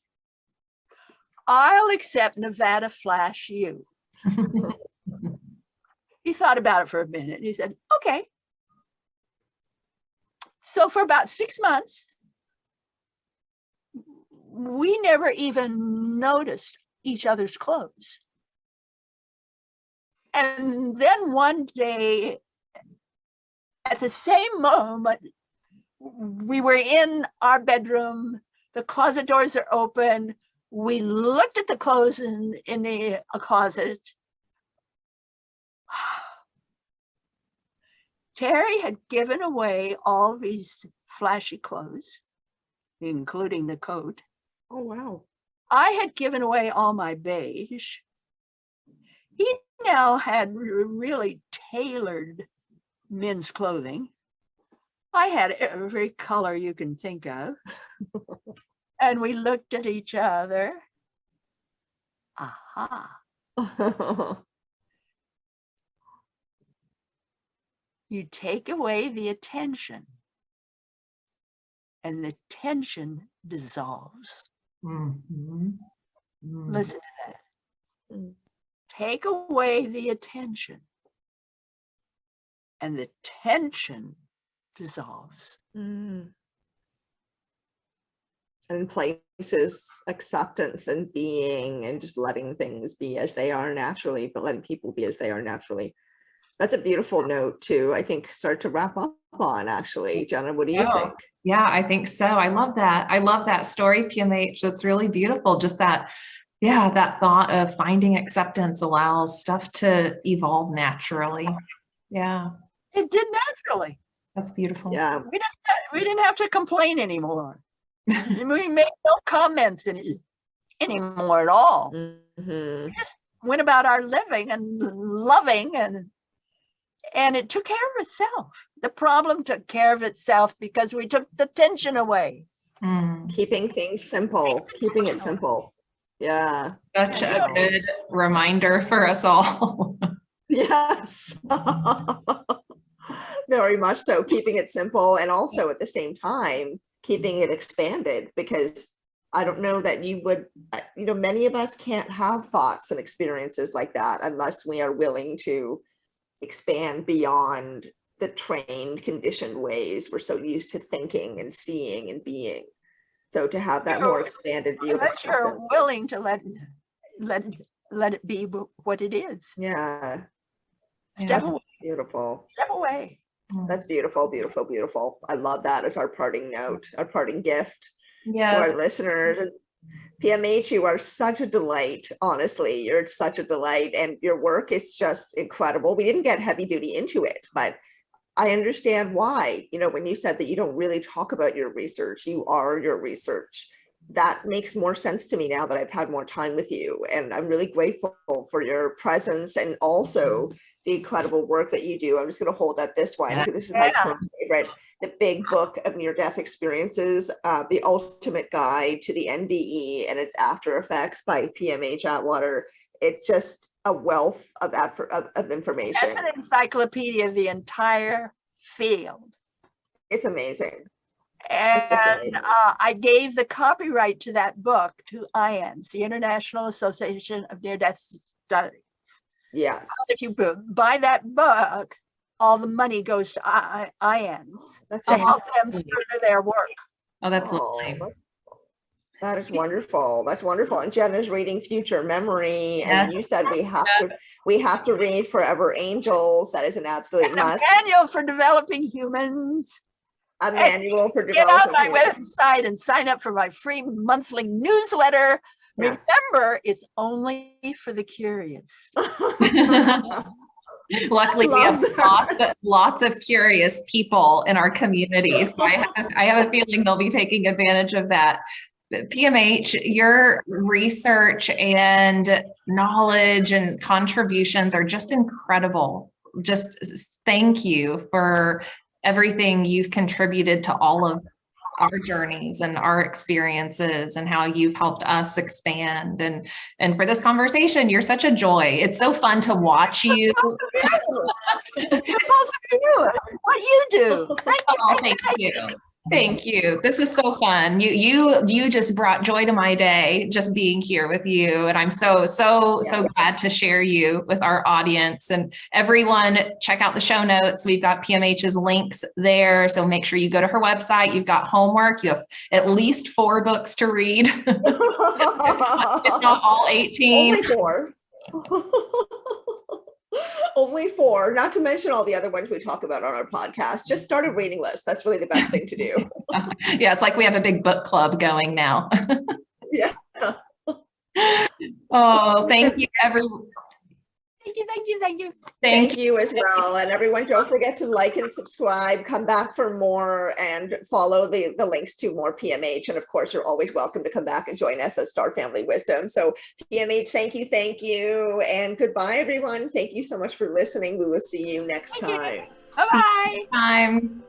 I'll accept Nevada Flash you. He thought about it for a minute and he said, okay. So for about 6 months, we never even noticed each other's clothes. And then one day, at the same moment, we were in our bedroom, the closet doors are open. We looked at the clothes in the closet. Terry had given away all these flashy clothes, including the coat. Oh, wow. I had given away all my beige. He now had really tailored men's clothing. I had every color you can think of. And we looked at each other. Aha. You take away the attention, and the tension dissolves. Mm-hmm. Mm. Listen to that. Take away the attention, and the tension dissolves. Mm. And in places, acceptance and being and just letting things be as they are naturally, but letting people be as they are naturally. That's a beautiful note to, I think, start to wrap up on, actually. Jenna, what do you think? Yeah, I think so. I love that. I love that story, PMH. That's really beautiful. Just that, yeah, that thought of finding acceptance allows stuff to evolve naturally. Yeah, It did naturally. that's beautiful. Yeah. We didn't have to complain anymore. We made no comments anymore at all. Mm-hmm. We just went about our living and loving, and it took care of itself. The problem took care of itself because we took the tension away. Keeping things simple, keeping it simple. Yeah. Such a good reminder for us all. Yes. Very much so, keeping it simple, and also at the same time keeping it expanded, because I don't know that you would, many of us can't have thoughts and experiences like that unless we are willing to expand beyond the trained, conditioned ways we're so used to thinking and seeing and being. So to have that more expanded view, unless you're willing to let it be what it is. Yeah. Step away. Beautiful. Step away. That's beautiful, beautiful, beautiful. I love that as our parting note, our parting gift to Yes. our listeners. PMH, you are such a delight. Honestly, you're such a delight, and your work is just incredible. We didn't get heavy duty into it, but I understand why. When you said that you don't really talk about your research, you are your research. That makes more sense to me now that I've had more time with you, and I'm really grateful for your presence and also the incredible work that you do. I'm just going to hold up this one because this is my current favorite, the big book of near-death experiences, the ultimate guide to the NDE and its after effects by PMH Atwater. It's just a wealth of information. That's an encyclopedia of the entire field. It's amazing. And It's just amazing. I gave the copyright to that book to IANS, the International Association of Near-Death Studies. Yes. If you buy that book, all the money goes to IANS to help them further their work. Oh, that's lovely. That is wonderful. That's wonderful. And Jenna's reading Future Memory, and you said we have to read Forever Angels. That is an absolute must. A manual for developing humans. A manual for Get developing on my humans. website and sign up for my free monthly newsletter. Yes. Remember, it's only for the curious. Luckily, we have lots of curious people in our community. So I have a feeling they'll be taking advantage of that. PMH, your research and knowledge and contributions are just incredible. Just thank you for everything you've contributed to all of our journeys and our experiences and how you've helped us expand. And for this conversation, you're such a joy. It's so fun to watch you. Both of you, what you do. Thank you. Thank you. This is so fun. You just brought joy to my day, just being here with you. And I'm so glad to share you with our audience. And everyone, check out the show notes. We've got PMH's links there. So make sure you go to her website. You've got homework. You have at least 4 books to read. If not all 18. Only 4. Only 4, not to mention all the other ones we talk about on our podcast. Just start a reading list. That's really the best thing to do. Yeah, it's like we have a big book club going now. Yeah. Oh, thank you, everyone. Thank you. Thank you as well. And everyone, don't forget to like and subscribe, come back for more, and follow the links to more PMH. And of course, you're always welcome to come back and join us at Star Family Wisdom. So PMH, thank you. And goodbye, everyone. Thank you so much for listening. We will see you next time. Bye-bye. Time.